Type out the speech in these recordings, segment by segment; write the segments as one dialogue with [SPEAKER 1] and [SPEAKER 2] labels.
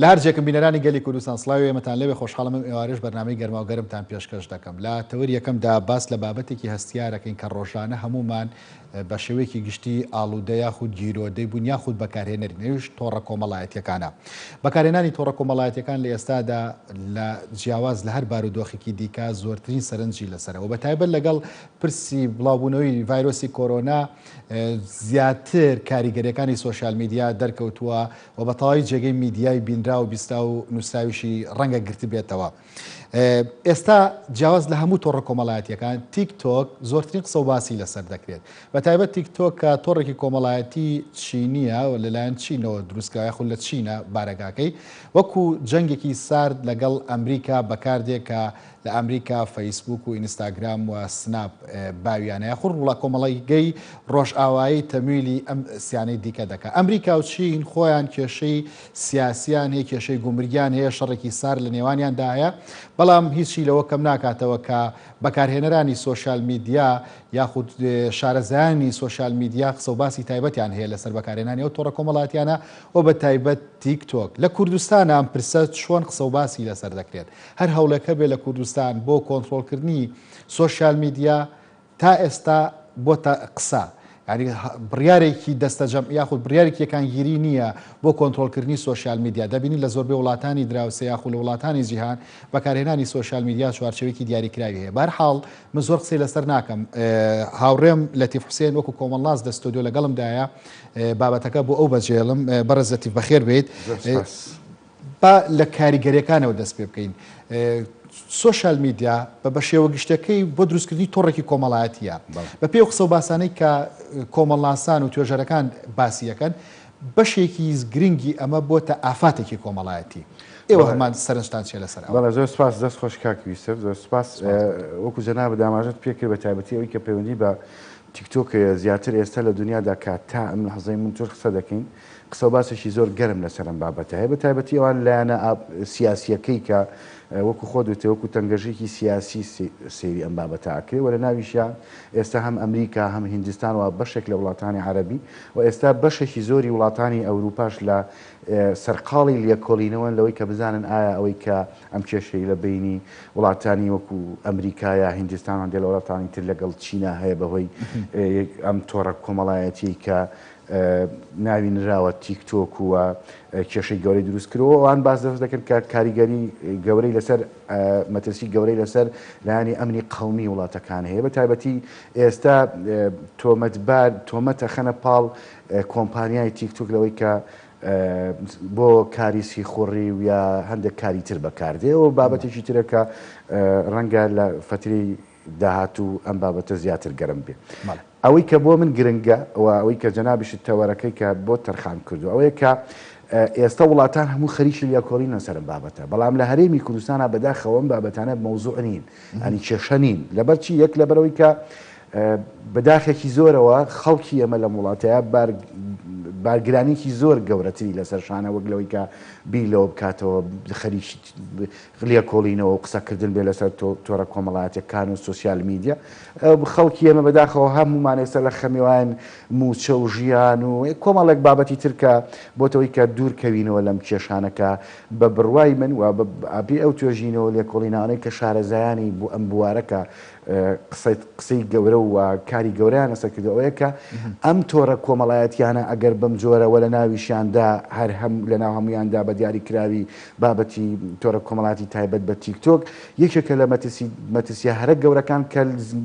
[SPEAKER 1] لە هەرجێکم بینەرانی گەلی کوردستان سڵاوی ئێمەتان لێوێ خۆشحاڵم ئێوارش بەرنامەی گەرما و گەرمتان پێشکەش دەکەم لە تەوەری یەکەمدا باس لە بابەتێکی هەستیارەکەین کە ڕۆژانە هەمومان بە شێوەیەکی گشتی ئاڵوودە یاخود گیرۆدەی بوون یاخود بەکارهێنەری نەویش تۆڕە کۆمەڵایەتیەکانە. بەکارهێنانی تۆڕە کۆمەڵایەتیەکان لە ئێستادا لە جیاواز لە هەر بارودۆخێکی دیکە زۆرترین سەرنجی لەسەرەوە بەتایبەت لەگەڵ پرسی بڵاوبوونەوەی ڤایرۆسی کۆرۆنا زیاتر کاریگەریەکانی سۆشیال میدیا دەرکەوتووە و بە تەواوی جێگەی میدیای بینرا و بیستا و نووسراویشی ڕەنگە گرت بێتەوە. ئێستا جیاواز لە هەموو تۆڕە کۆمەڵایەتیەکان تیکتۆک زۆرترین قسە و باسی لەسەر دەکرێت. بەتایبەت تیکتۆک کە تۆڕێکی کۆمەڵایەتی چینیە و لەلایەن چینەوە دروستکراوە یاخود لە چینە بارەگاکەی وەکو جەنگێکی سارد لەگەڵ ئەمریکا بەکاردێک کە لە ئەمریکا فەیسبوک و ئینستاگرام و سناپ باویانە یاخود وڵا کۆمەڵایگەی ڕۆژئاوایی تەمویلی ئەم سیانەی دیکە دەکات. ئەمریکا و چین خۆیان کێشەی سیاسیان هەیە کێشەی گومرگیان هەیە شەڕێکی سار لە نێوانیاندا هەیە بەڵام هیچی لەوە کەم ناکاتەوە کە بەکارهێنەرانی سۆشیال میدیا یاخود شارەزایانی سۆشیال میدیا قسە و باسی تایبەتیان هەیە لەسەر بەکارهێنانی ئەو تۆڕە کۆمەڵایەتیانە و بە تایبەت تیکتۆک. لە کوردستانە ئەم پرسە چۆن قسە و باسی لەسەر دەکرێت هەر هەوڵەکە بێ لە کوردستان بۆ کۆنتڕۆڵکردنی سۆشیال میدیا تا ئێستا بۆتە قسە ینی بڕیارێکی دەستەجەم یاخود بڕیارێکی یەکانگیری نییە بۆ کۆنتڕۆڵکردنی سۆشیال میدیا دەبینی لە زۆربەی وڵاتانی دراوسە یاخود لە وڵاتانی جیهان بەکارهێنانی سۆشیال میدیا چوارچێوەیەکی دیاریکراوی هەیە. بەرحاڵ من زۆر قسەی لەسەر ناکەم هاوڕێم لەتیف حوسێن وەکو کۆمەڵاز لە ستۆدیۆ لەگەڵمدایە بابەتەکە بۆ ئەو بەجێڵم بەڕێز لەتیف بەخێر بێت با لە کاریگەریەکانەوە دەست پێ بکەین. سۆشیال میدیا بە شێوە گشتەکەی بۆ دروستکردنی تۆڕێکی کۆمەڵایەتیە بە پێی قسە و باسانەی کە کۆمەڵناسان و توێژەرەکان باسیەکەن بەشێکی گرنگی ئەمە بۆتە ئافاتێکی کۆمەڵایەتی. ئێوە هەمان سەرنجتان چێ لەسەر
[SPEAKER 2] بەڵێ زۆر سپاس دەست خۆش کاک ویسەر زۆر سپاس وەکو جەناب داماژت پێکرد بە تایبەتی ئەوەی کە پەیوەندی بە تیکتۆک زیاتر ئێستا لە دنیادا کە تا ئەم لەحظەی من تۆر قسە دەکەین قسە و باسێکی زۆر گەرم لەسەر ئەم بابەتە هەیە بە تایبەتی ئەوان لایەنە سیاسیەکەی کە وەکو خۆ دوێتە وەکو تەنگەژێکی سیاسی سێوی ئەم بابەتە ئاکرێ وە لە ناویشیان ئێستا هەم ئەمریکا هەم هیندستان و بەشێک لە وڵاتانی عەرەبی و ئێستا بەشێکی زۆری وڵاتانی ئەوروپاش لە سەرقاڵی لێکۆڵینەوە لەوەی کە بزانن ئایا ئەوەی کە ئەم کێشەی لە بینی وڵاتانی وەکو ئەمریکایە هیندستان هەندێک لە وڵاتانی تر لەگەڵ چینە هەیە بەهۆی ئەم تۆڕە کۆمەڵایەتی کە ناوی نراوە تیکتۆک وە کێشەی گەورەی دروست کردەوە ئەوان باز دەست دەکەن کە کاریگەری گەورەی لەسەر مەترسی گەورەی لەسەر لایانی ئەمنی قەومی وڵاتەکان هەیە بە تایبەتی ئێستا تۆمەتە خەنە پاڵ کۆمپانیای تیکتۆک لەوەی کە بۆ کاریسی خوڕی و یا هەندێک کاری تر بەکاردێ و بابەتێکی ترە کە ڕەنگە لە فتری داهاتوو ئەم بابەتە زیاتر گەرم بێ. ئەوەی کە بۆ من گرنگە و ئەوەی کە جەنابیشت تەوەرەکەی کە بۆ تەرخان کردو ئەوەیە کە ئێستا وڵاتان هەموو خەریکی لێکۆڵینە سەر بابەتە بەڵام لە هەرێمی کوردستانە بەداخەوە بابەتانە مەوزوع نین ئەنی کێشە نین لەبەرچی یەک لەبەرەوەی کە بەداخێکی زۆرەوە خەڵکی ئەمە لە وڵاتەیە بارگرانێکی زۆر گەورەتری لەسەر شانە وەک لەوەی کە بیلەوە بکاتەوە خەریکی لێکۆڵینەوە و قسەکردن بێ لەسەر تۆڕە کۆمەڵایەتیەکان و سۆسیال میدیا خەڵکی ئەمە بەداخەوە هەمومان ئێستا لە خەمیوان موچە و ژیان و کۆمەڵێک بابەتی ترکە بۆتەوەی کە دوورکەوینەوە لەم کێشانەکە بە بڕوای من و ئەبێ ئەو توێژینەوە لێکۆڵینانەی کە شارەزایانی بۆ ئەم بوارەکە قسەی گەورە و کاری گەوریان لەسەر کردەوەیە کە ئەم تۆڕە کۆمەڵایەتیانە ئەگەر بەم جۆرەوە لە ناویشیاندا هەر هەم لە ناو هەمویاندا بە دیاریکراوی بابەتی تۆڕە کۆمەڵاتی تایبەت بە تیکتۆک یەکێکە لە مەترسیە هەرە گەورەکان کە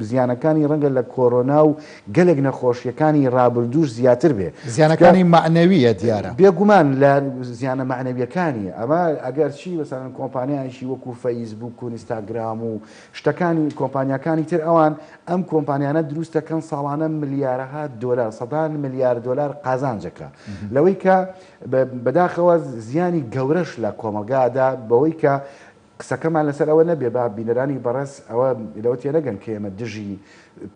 [SPEAKER 2] زیانەکانی ڕەنگە لە کۆرۆنا و گەلێک نەخۆشیەکانی ڕابردوش زیاتر بێ
[SPEAKER 1] زیانەکانی معنەویە دیارە
[SPEAKER 2] بێگومان لە زیانە معنەویەکانی ئەمە ئەگەر چی بەسەرەن کۆمپانیایشی وەکو فەیسبوک و ئینستاگرام و شتەکانی کۆمپانیەکانی تر ئەوان ئەم کۆمپانیانە دروست دەکەن ساڵانە ملیارەها دۆلار سەدان ملیار دۆلار قازانجەکە لەوەی کە بەداخەوە زیانی گەورەش لە کۆمەلگادا بەوەی کە قسەکەمان لەسەر ئەوە نەبێ با بینەرانی بەڕێز ئەوە لەوە تێنەگەن کە ئێمە دژی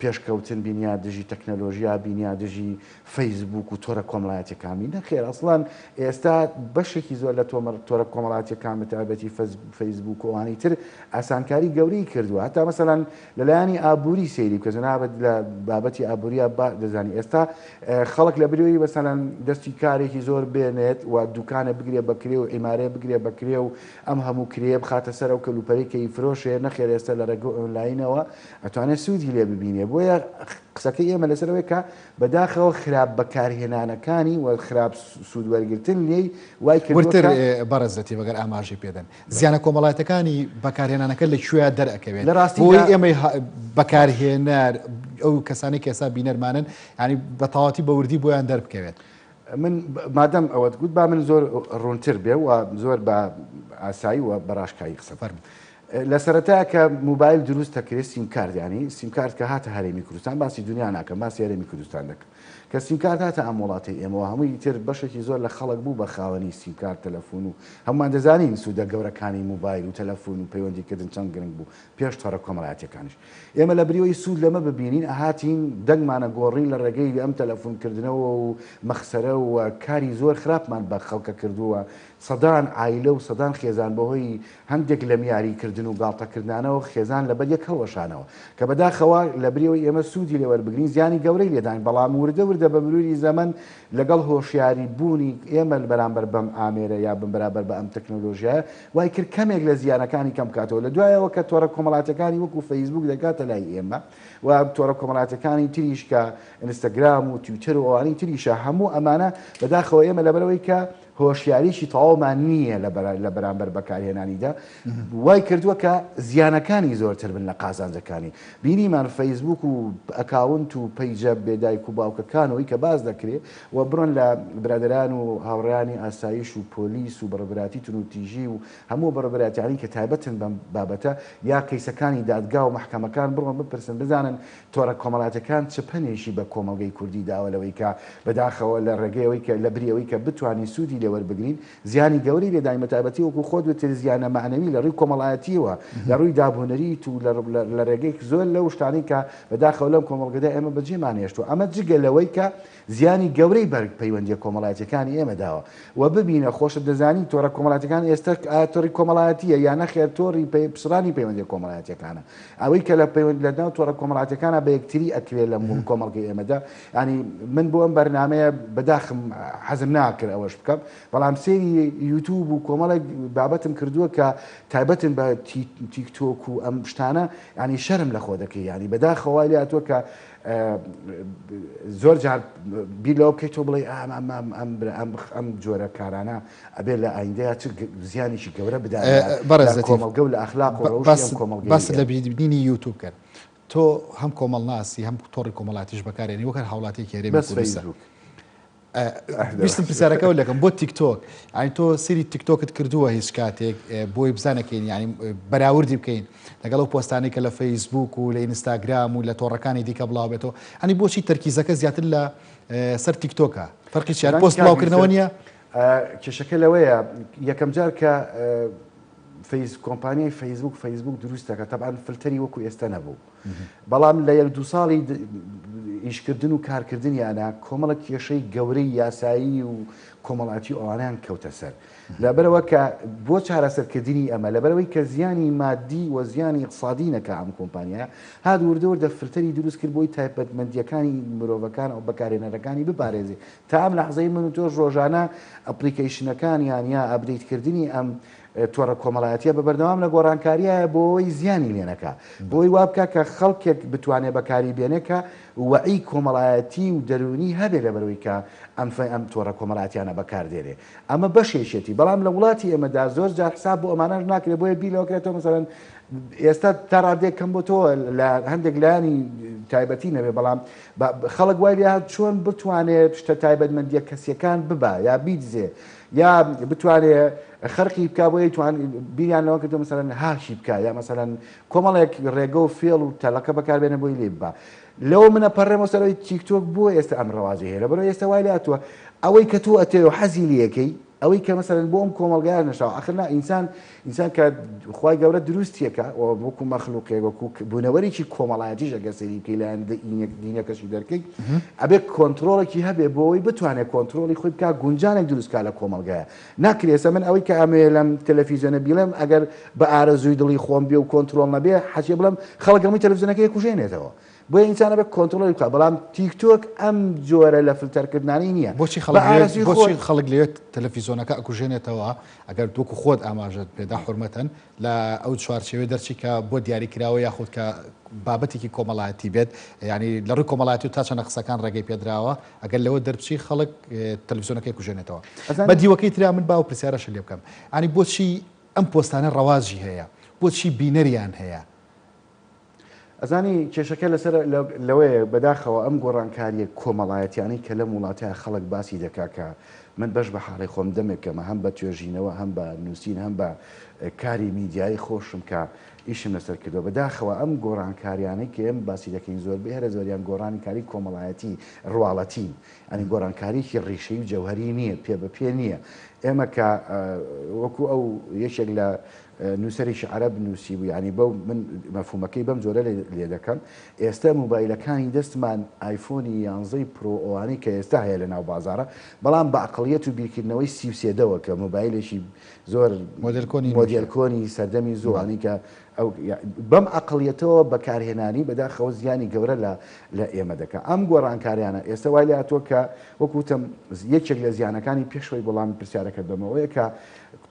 [SPEAKER 2] پێشکەوتن بینیا دژی تەکنەلۆژیا بینیا دژی فەیسبوک و تۆرە کۆمەڵایەتیەکانی نەخێر ئەسڵان ئێستا بەشێکی زۆر لە تۆرە کۆمەڵایەتیەکان بەتایبەتی فەیسبوک و ئەوانەی تر ئاسانکاری گەورەی کردووە هەتا مەسەڵەن لەلایەنی ئابووری سەیری بکە جەنابەت لە بابەتی ئابووریە دەزانی ئێستا خەڵک لە برەوەی مەسەڵەن دەستی کارێکی زۆر بێنێت و دوکانە بگرێ بەکرێ و ئیمارەیە بگرێ بەکرێ و ئەم هەموو کرێ بخاتە سەر ئەو کەلوپەرەی کەی فرۆشێ نەخێر ئێستا لە ڕێگە ئۆنلاینەوە ئەتوانێت سوودی لێ ببینێ بۆیە قسەکەی ئێمە لەسەرەوەی کە بەداخەوە خراپ بەکارهێنانەکانی و خراپ سوودوەرگرتن لێی وای
[SPEAKER 1] ورتر بەڕێزەتی بەگەر ئاماژی پێدەن زیانە کۆمەڵایەتەکانی بەکارهێنانەکە لەکوێ دەرەکەوێت
[SPEAKER 2] لە ڕاستی
[SPEAKER 1] بۆی ئێمە بەکارهێنەر ئەو کەسانی کە ئێستا بینەرمانن ینی بە تەواوەتی بەوردی بۆیان دەربکەوێت
[SPEAKER 2] من مادەم ئەوەت گوت با من زۆر ڕوونتر بێ و زۆر بە ئاسایی و بەڕاشکایی قسە فەرموو لە سەرەتایە کە موبایل دروست دەکرێت سیمکارد سیمکارد کە هاتە هەرێمی کوردستان باسی دنیا ناکەم باسی هەرێمی کوردستان دەکەم کە سیمکارد هاتە ئەم وڵاتی ئێمەوە هەمووی تر بەشێکی زۆر لە خەڵک بوو بە خاوەنی سیمکارد تەلەفۆن و هەمومان دەزانین سوودە گەورەکانی موبایل و تەلەفۆن و پەیوەندیکردن چەند گرنگ بوو پێش تۆرە کۆمەڵایەتیەکانیش ئێمە لە بریەوەی سوود لەمە ببینین ئاهاتین دەنگمانە گۆڕین لە ڕێگەی ئەم تەلەفۆنکردنەوە و مەخسەرە و کاری زۆر خراپمان بە خەڵکە کردووە سەدان عایلە و سەدان خێزان بەهۆی هەندێک لە میاریکردن و گاڵتەکردانەوە خێزان لە بەریەک هەڵوەشانەوە کە بەداخەوە لە بریەوەی ئێمە سوودی لێوەربگرین زیانی گەورەی لێدان بەڵام وردە بە مروری زەمن لەگەڵ هۆشیاری بوونی ئێمە بەرامبەر بەم ئامێرە یا بەرامبەر بە ئەم تەکنۆلۆژیایە وای کرد کەمێک لە زیانەکانی کەم کاتەوە لە دوایەوە کە تۆرە کۆمەڵاتەکانی وەکو فەیسبوک دەکاتە لای ئێمە و تۆرە کۆمەڵاتەکانی تریش کە ئینستاگرام و تویتر و ئەوانەی تریشە هەموو ئەمانە بەداخەوە ئێمە لەبەرەوەی کە هۆشیاریشی تەواومان نییە لە بەرامبەر بەکارهێنانیدا وای کردووە کە زیانەکانی زۆرتر بن لە قازانجەکانی بینیمان فەیسبوک و ئەکاونت و پەیجە بێدایک و باوکەکانەوەی کە باز دەکرێت و بڕۆن لە برادران و هاوڕێیانی ئاسایش و پۆلیس و بەڕێبەراتی تونوتیژی و هەموو بەڕێبەراتیانی کە تایبەتن بەم بابەتە یا کەیسەکانی دادگا و محکەمەکان بڕۆن بپرسن بزانن تۆرە کۆمەڵاتەکان چ پەنێشی بە کۆمەڵگەی کوردی داوەلەوەی کە بەداخەوە لە ڕێگەیەوەی کە لە بریەوەی کە بتوانین سوودی لێوەربگرین زیانی گەوری لێدای مەتابەتی وەکو خۆت وتر زیانە معنەوی لە ڕووی کۆمەڵایەتیەوە لە ڕووی دابوونەریت و لە ڕێگەی زۆر لەو شتانی کە بەداخەوە لەم کۆمەڵگەدا ئێمە بەجێمانێشتوە ئەمە جگە لەوەی کە زیانی گەورەی بەرگ پەیوەندی کۆمەڵایەتیەکانی ئێمە داوە و ببینە خۆشت دەزانی تۆرە کۆمەڵایەتەکان ئێستا تۆری کۆمەڵایەتیە یا نەخێر تۆری پسرانی پەیوەندی کۆمەڵایەتیەکانە ئەوەی کە لە پەیوەند لەناو تۆرە کۆمەڵایەتەکانە بە یەکتری ئەکرێت لە کۆمەڵگەی ئێمەدا ینی من بۆ ئەم بەرنامەیە بەداخم حەزم ناکرد ئەوەش بکەم بەڵام سێری یوتیوب و کۆمەڵێک بابەتم کردووە کە تایبەتن بە تیکتۆک و ئەم شتانە ینی شەرم لە خۆ دەکەی ینی بەداخەوای لاتوە کە زۆر جار بیلەوە بکەیت تۆ بڵێ ئەم جۆرە کارانە ئەبێ لە ئایندەیە چ زیانیشی گەورە بدات کۆمەڵگە و لە ئەخلاق و ڕەوشی کۆمەڵگەی
[SPEAKER 1] بەس لە بینی یوتیوب کرد تۆ هەم کۆمەڵناسی هەم تۆڕی کۆمەڵاتیش بەکارێنی وەکە هاوڵاتی کێرێ ویستم پرسیارەکە لەکەم بۆ تیکتۆک ئاین تۆ سری تیکتۆکت کردووە هیچ کاتێک بۆی بزانەکەین ینی بەراوردی بکەین لەگەڵ ئەو پۆستانی کە لە فەیسبوک و لە ئینستاگرام و لە تۆڕەکانی دیکە بڵاو بێتەوە ئەنی بۆچی تەرکیزەکە زیاتر لە سەر تیکتۆکە فەرقی چیان پۆست بڵاوکردنەوە نییە
[SPEAKER 2] کێشەکە لەوەیە یەکەم جار کە کۆمپانیای فەیسبوک دروستەکە تەبعاً فلتەری وەکو ئێستا نەبوو بەڵام لە 1-2 ساڵی ئیشکردن و کارکردنیانە کۆمەڵە کێشەی گەورەی یاسایی و کۆمەڵاتی ئەوانیان کەوتە سەر لەبەرەوە کە بۆ چارەسەرکردنی ئەمە لەبەرەوەی کە زیانی مادی و زیانی اقتصادی نەکە ئەم کۆمپانیایە هات وردە فلتەری دروست کرد بۆی تایبەتمەندیەکانی مرۆڤەکان ئەو بەکارهێنەرەکانی بپارێزێ تا ئەم لەحزەی من و تۆش ڕۆژانە ئەپلیکیشنەکانیان یا ئەپدەیتکردنی ئەم تۆڕە کۆمەڵایەتیە بە بەردەوام لە گۆڕانکاریایە بۆی زیانی لێنەکە بۆی وا بکە کە خەڵکێک بتوانێت بەکاری بێنێکە وعی کۆمەڵایەتی و دەرونی هەبێ لەبەرەوەی کە ئەم تۆڕە کۆمەڵاتیانە بەکاردێنێ ئەمە بەشێشێتی بەڵام لە وڵاتی ئێمەدا زۆر جار حساب بۆ ئەمانەش ناکرێت بۆیە بیلەوەکرێتەوە مەسەڵەن ئێستا تا ڕادێک کەم بۆ تۆ لە هەندێک لایانی تایبەتی نەبێ بەڵام خەڵک وای لێ چۆن بتوانێت شتە تایبەتمەندیە کەسیەکان ببا یا بیدزێ یا بتوانێت خەرقی بکە بۆی توان بیریانەوە کە تۆ مەسەڵەن هاشی بکە یا مەسەڵەن کۆمەڵێک ڕێگە و فێڵ و تەلەکە بەکاربێنە بۆی لێ ببا لەوە منە پەڕێمە سەرەوەی تیکتۆک بۆ ئێستا ئەم ڕەوازی هەیە لەبەرەوە ئێستا وای لاتوە ئەوەی کە تۆ ئەتێ و حەزی لەکەی ئەوەی کە مەسەرەن بۆ ئەم کۆمەڵگایە نەشاو ئاخرنا ئینسان کە خوای گەورە دروستیەکە وەکو مەخلوقێک وەکو بوونەوەرێکی کۆمەڵایەتیش ئەگەر سەیری بکەی لایەن دینەکەشی دەرکەی ئەبێ کۆنتڕۆڵێکی هەبێ بۆەوەی بتوانێت کۆنتڕۆڵی خۆی بکات گونجانێک دروستکات لە کۆمەڵگایە ناکرێسە من ئەوەی کە ئەمێ لەم تەلەڤیزیۆنە بیڵێم ئەگەر بە ئارەزووی دڵی خۆم بێ و کۆنتڕۆڵ نەبێ حەجێ بڵم خەڵک هەمووی تەلەڤیزیۆنەکەی کوژێنێتەوە بۆ ئینسانە بە کۆنتڕۆڵی بکات بەڵام تیکتۆک ئەم جۆرە لە فلتەرکردنانی نییە
[SPEAKER 1] بۆچی خەڵک لێت تەلەڤیزیۆنەکە ئەکوژێنێتەوە ئەگەر دووکو خۆت ئاماژت پێدا حورمەتەن لە ئەو چوارچێوێ دەرچی کە بۆ دیاریکراوە یاخود کە بابەتێکی کۆمەڵایەتی بێت ینی لە ڕووی کۆمەڵایەتی و تا چەنە قسەکان ڕێگەی پێدراوە ئەگەر لەوە دەربچی خەڵک تەلەڤیزیۆنەکەی کوژێنێتەوە بە دیوەکەی تریا من باو پرسیارەش لێ بکەم ئەنی بۆچی ئەم پۆستانە ڕەوازی هەیە بۆچی بینەریان هەیە
[SPEAKER 2] ئەزانی کێشەکە لەسەر لەوەیە بەداخەوە ئەم گۆڕانکاریە کۆمەڵایەتیانی کە لە وڵاتەیە خەڵک باسی دەکاکە من بەش بە حاڵی خۆم دەمێکەمە هەم بە توێژینەوە هەم بە نووسین هەم بە کاری میدیایی خۆشم کە ئیشم لەسەر کردەوە بەداخەوە ئەم گۆڕانکاریانەی کە ئێم باسی دەکەین زۆربەی هەرە زۆریان گۆڕانکاری کۆمەڵایەتی ڕواڵەتی ئەنی گۆڕانکاریی ڕیشەی و جەوهری نییە پێ بە پێ نییە ئێمە کە وەکو ئەو یەکێک لە نووسەرێکی عەرەب نووسی بوو ینی بەو من مەفهومەکەی بەم جۆرە لێ دەکەم ئێستا مۆبایلەکانی دەستمان ئایفۆنی 11 پرۆ ئەوانەی کە ئێستا هەیە لە ناو بازارە بەڵام بە عەقڵیەت و بیرکردنەوەی 33دەوە کە مۆبایلێکی زۆر مۆدێلکۆنی سەردەمی زۆوانی کە ئەو بەم عەقڵیەتەوە بەکارهێنانی بەداخەوە زیانی گەورە لە ئێمە دەکات ئەم گۆڕانکاریانە ئێستا وای لە هاتووە کە وەکوتم یەکێک لە زیانەکانی پێشەوەی بەڵام پرسیارەکە بەمەوەیە کە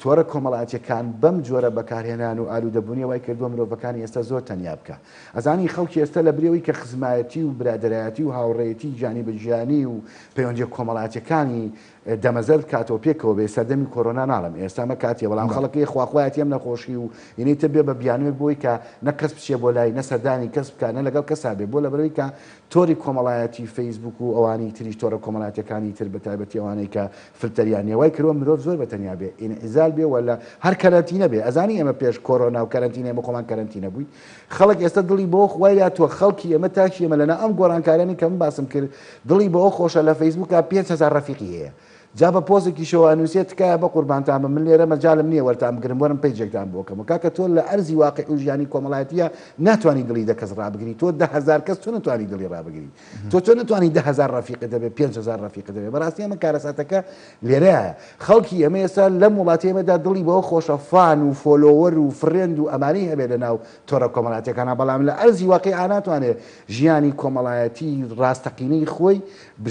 [SPEAKER 2] تۆرە کۆمەڵایەتیەکان بەم جۆرە بەکارهێنان و ئالوودەبوونی وای کردووە مرۆڤەکانی ئێستا زۆر تەنیا بکە ئەزانی خەڵکی ئێستا لە برێەوەی کە خزمایەتی و برادەرایەتی و هاوڕێیەتی جانی بەجیانی و پەیوەندی کۆمەڵایەتیەکانی دەمەزەر کاتەوە پێکەوە بێ سەردەمی کۆرۆنا ناڵم ئێستامە کاتیە بەڵام خەڵکی خواخوایەتی ئەم نەخۆشی و یعنی تە بێ بە بیانوێک بۆی کە نە کەس بچێ بۆ لای نەسەردانی کەس بکە نە لەگەڵ کەسا بێ بۆ لە بەرەوەی کە تۆری کۆمەڵایەتی فەیسبوک و ئەوانی تریش تۆرە کۆمەڵایەتیەکانی تر بە تایبەتی ئەوانەی کە فلتەریان وای کردووە مرۆڤ زۆر بەتەنیا بێ ئینعزال بێ ولا هەر کەرەنتینە بێ ئەزانی ئێمە پێش کۆرۆنا و کەرەنتینە ئێمە خۆمان کەرەنتینە بووی خەڵک ئێستا دڵی بۆ وایە تۆ خەڵکی ئێمە تاکی ئێمە لەنا ئەم گۆڕانکارانی کە من باسم کرد دڵی بۆ خۆشە لە فەیسبوکە 5000 ڕەفیقی هەیە جا بە پۆزێکی شەوە نووسێت تکایە بە قوربانتان بە من لێرە مەجالم نییە وەرتان بگرم وەرم پێیجێکتان بۆکەم کاکە تۆ لە ئەرزی واقع و ژیانی کۆمەڵایەتیە ناتوانانی دڵی دە کەس ڕابگری تۆ 10,000 کەس تۆ نتوانانی دڵی ڕابگری تۆ نتوانانی 10,000 ڕەفیقت دەبێت 5,000 ڕەفیقت دەبێت بەڕاستی ئەمە کارەساتەکە لێرەیە خەڵکی ئێمە ئێستا لەم وڵاتی ئێمەدا دڵی بەوە خۆشە فان و فۆلۆوەر و فرێند و ئەمانی هەبێت لە ناو تۆرە کۆمەڵایەتیەکانە بەڵام لە ئەرزی واقعی ناتوانێت ژیانی کۆمەڵایەتی ڕاستەقینەی خۆی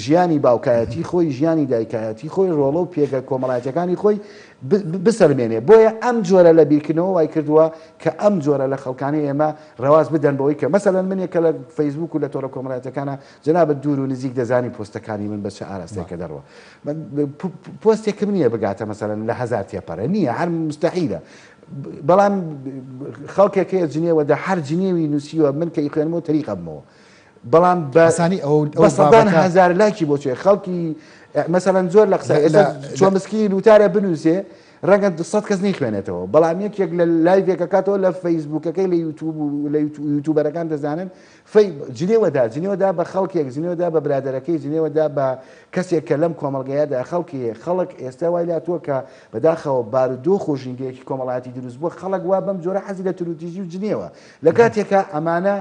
[SPEAKER 2] ژیانی باوکایەتی خۆی ژیانی دایکایەتی خۆی ڕۆڵە و پێگە کۆمەڵایەتیەکانی خۆی بسەلمێنێ بۆیە ئەم جۆرە لە بیرکردنەوە وای کردووە کە ئەم جۆرە لە خەڵکانی ئێمە ڕەواز بدەن بەوەی کە مەسەلەن منێکە لە فەیسبوک و لە تۆرە کۆمەڵایەتیەکانە جەنابەت دوور و نزیک دەزانی پۆستەکانی من بە چه ئاراستەیەکە دەڕوە پۆستێکم نییە بگاتە مەسەلەن لە 1000 تێپەرە نییە هەر مستەحیلە بەڵام خەڵکێکەیە جنێوە دە هەر جنێوی نووسیوە من کە ئیخوێنمەوە تەریقە بمەوە بەڵام بە سەدان هەزار لاکی بۆچێ خەڵکی مەسەلەن زۆر لە قسە چۆ مسکین وتارە بنووسێ ڕەنگە 100 کەس نەیخوێنێتەوە بەڵام یەکێک لە لایڤێکە کاتەوە لە فەیسبوکەکەی لە یوتیوب و لە یوتیوبەرەکان دەزانن جنێوەدا بە خەڵکێک جنێوەدا بە برادەرەکەی جنێوەدا بە کەسێک کە لەم کۆمەڵگەیەدا خەڵک ئێستا وای لاتووە کە بەداخەوە بارودۆخ و ژینگەیەکی کۆمەڵایەتی دروست بووە خەڵک وا بەم جۆرە حەزی لە تروتیژی و جنێوە لە کاتێکە ئەمانە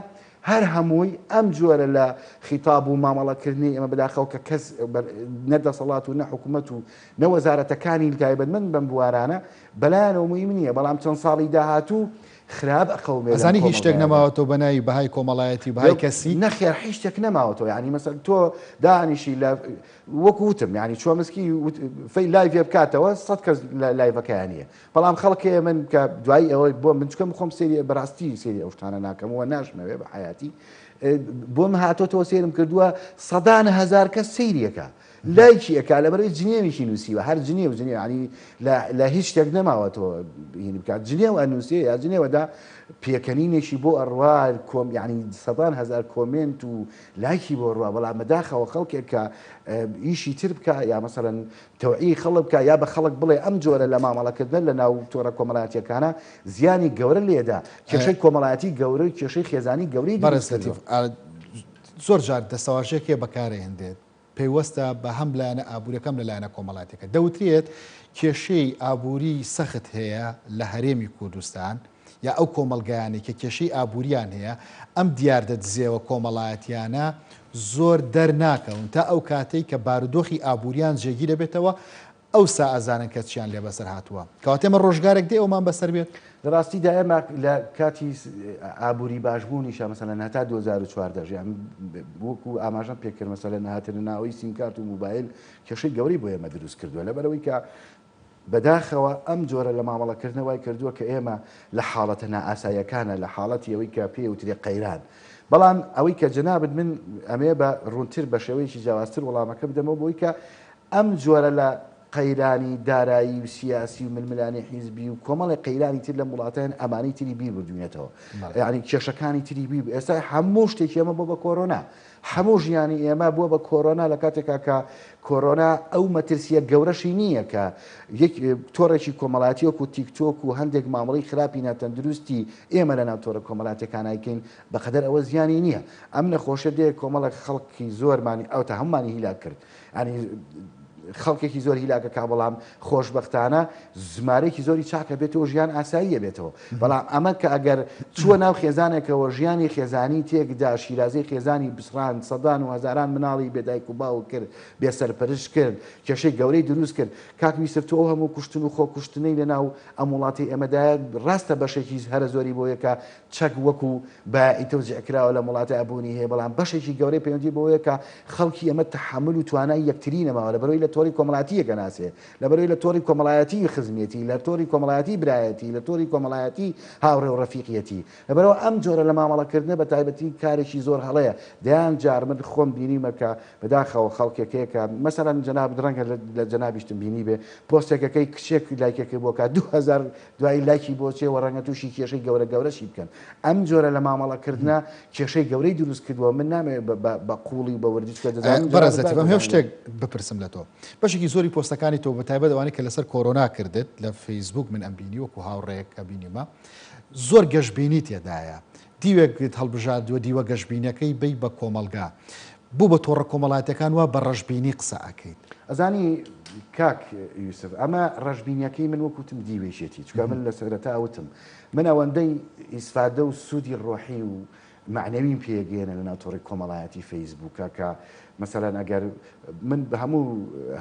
[SPEAKER 2] هەر هەمووی ئەم جۆرە لە خیتاب و مامەڵەکردنی ئەمە بەداخەوە کە کەس نەدەسەڵات و نەحکوومەت و نەوەزارەتەکانی تایبەتمەند بەم بوارانە بەلایەنەوە موهیم نییە بەڵام چەند ساڵی داهاتوو خراپ ئەقەومێ
[SPEAKER 1] ئەزانی هیچ شتێک نەماوەتەوە بەناوی بەهای کۆمەڵایەتی بەهای کەسی
[SPEAKER 2] نەخێر هیچ شتێک نەماوەتەوە ینی مەسەل تۆ دانیشی لە وەکوتم ینی چۆ مسکی فەی لایڤێ بکاتەوە 100 کەس لایڤەکەیانە بەڵام خەڵکەیە من کە دوایی ئەوەی بۆ من چکەم خۆم سێری بەڕاستی سێری ئەو شتانە ناکەمەوە ناشمەوێ بە حیاتی بۆم هاتۆتەوە سێرم کردووە سەدان هەزار کەس سەیریەکە لایکی ئەکا لەبەرەوەی جنێویشی نووسیوە هەر جنێ و جنێ ینی لە هیچ شتێک نەماوەتەوە بکات جنێوە نووسێ یا جنێوەدا پێکەنینێکی بۆ ئەڕوار کۆم ینی سەدان هەزار کۆمنت و لایکی بۆ ڕوا بەڵام بەداخەوە خەڵکێک کە ئیشی تر بکە یا مەسەلەن تەوعی خەڵک بکە یا بە خەڵک بڵێ ئەم جۆرە لە مامەڵەکردن لە ناو تۆرە کۆمەڵایەتیەکانە زیانی گەورە لێدا کێشەی کۆمەڵایەتی گەورە کێشەی خێزانی گەورەی
[SPEAKER 1] بەڕێزەتی زۆر جار دەسەواژێکێ بەکارهێنرێت پەیوەستە بە هەم لایەنە ئابوووریەکەم لەلایەنە کۆمەڵاتێکە دەوترێت کێشەی ئابووری سەخت هەیە لە هەرێمی کوردستان یا ئەو کۆمەلگایانی کە کێشەی ئابووریان هەیە ئەم دیاردە دزێوە کۆمەڵایەتیانە زۆر دەرناکەون تا ئەو کاتەی کە بارودۆخی ئابووریان جێگی دەبێتەوە ئەو سا ئازانن کە چیان لێ بەسەر هاتووە کەواتێمە ڕۆژگارێک دێ ئەومان بەسەر بێت
[SPEAKER 2] لە ڕاستیدا ئێمە لە کاتی ئابووری باشبوونیشە مەسەلەن هەتا 2014 ژیان وەکو ئاماژەم پێکرد مەسەلەن هاتنە ناوەی سیمکارت و موبایل کێشەی گەورەی بۆ ئێمە دروست کردووە لەبەرەوەی کە بەداخەوە ئەم جۆرە لە مامەڵەکردنەوەی کردووە کە ئێمە لە حاڵەتە نائاساییەکانە لە حاڵەتی ئەوەی کە پێوترێ قەیران بەڵام ئەوەی کە جەنابت من ئەمێ بە ڕوونتر بە شێوەیەکی جیاوازتر وەڵامەکە بدەمەوە بۆی کە ئەم جۆرە لە قەیرانی دارایی و سیاسی و ململانی حیزبی و کۆمەڵی قەیرانی تر لە وڵاتیان ئەمانەی تری بیر بردوونێتەوە یعنی کێشەکانی تری بیر ئێستا هەموو شتێکی ئێمە بۆ بە کۆرۆنا هەموو ژیانی ئێمە بووە بە کۆرۆنا لە کاتێکا کە کۆرۆنا ئەو مەترسیە گەورەشی نییە کە یەک تۆڕێکی کۆمەڵاتی وەکو تیکتۆک و هەندێک مامەڵی خراپی ناتەندروستی ئێمە لە ناو تۆڕە کۆمەڵاتەکانایکەین بەقەدەر ئەوە زیانی نییە ئەم نەخۆشە دێ کۆمەڵک خەڵکی زۆرمانی ئەو تا هەممانی هیلاک کرد ینی خەڵکێکی زۆر هیلاکەکە بەڵام خۆشببختانە زمارێکی زۆری چاکە بێتەوە ژیان ئاساییە بێتەوە بەڵام ئەمە کە ئەگەر چووە ناو خێزانێکەوە ژیانی خێزانی تێکدا شیرازەی خێزانی بسران سەدان و هەزاران مناڵی بێدایک و باو کرد بێسەرپەرش کرد کێشەی گەورەی دروست کرد کاک میسرتەوە هەموو کوشتن و خۆکوشتنەی لە ناو ئەم وڵاتی ئێمەدایە ڕاستە بەشێکی هەرە زۆری بۆ یەکە چەک وەکو بە ئیتەوزیعکراوە لە وڵاتی ئابوونی هەیە بەڵام بەشێکی گەورەی پەیوەندی بۆ یەکە خەڵکی ئەمە تەحمل و توانای یەکتری نەماوە لەبەرەوەی لە تۆری کۆمەڵاتیەکە ناسێ لەبەرەوەی لە تۆری کۆمەڵایەتی خزمەتی لە تۆری کۆمەڵایەتی برایەتی لە تۆری کۆمەڵایەتی هاوڕێ و ڕەفیقیەتی لەبەرەوە ئەم جۆرە لە مامەڵەکردنە بە تایبەتی کارێکی زۆر هەڵەیە دەیان جار من خۆم بینیمە کە بەداخەوە خەڵکێکەیەکە مەسەرەن جەناب ڕەنگە لە جەنابیشتم بینی بێ پۆستێکەکەی کچێک لایکەکە بۆ کات 2000 دوای لایکی بۆ چێوە ڕەنگە تووشی کێشەی گەورەشی بکەن ئەم جۆرە لە مامەڵەکردنە کێشەی گەورەی دروست کردووە من نامێ بە قوڵی بە وردیچکە دەزانم
[SPEAKER 1] بەڕێزەتی بەم هێو شتێک بپرسم لە تۆ بەشێکی زۆری پۆستەکانی تۆ بە تایبەت ئەوانەی کە لەسەر کۆرۆنا کردت لە فەیسبوک من ئەم بینی وەکو هاوڕێیەک کە بینیمە زۆر گەشتبینی تێدایە دیوێک هەڵبژاردووە دیوە گەشتبینەکەی بی بە کۆمەلگا بوو بە تۆڕە کۆمەڵاتەکان وە بە ڕەشبینی قسە ئەکەیت
[SPEAKER 2] ئەزانی کاک یوسف ئەمە ڕەشبینیەکەی من وەکوتم دیوێشێتی چکە من لە سەرەتا ئەوتم من ئەوەندەی ئیسفادە و سوودی ڕۆحی و معنەویم پێگەێنە لە ناوتۆڕی کۆمەڵایەتی فەیسبووکە کە مەسەلەن ئەگەر من هەموو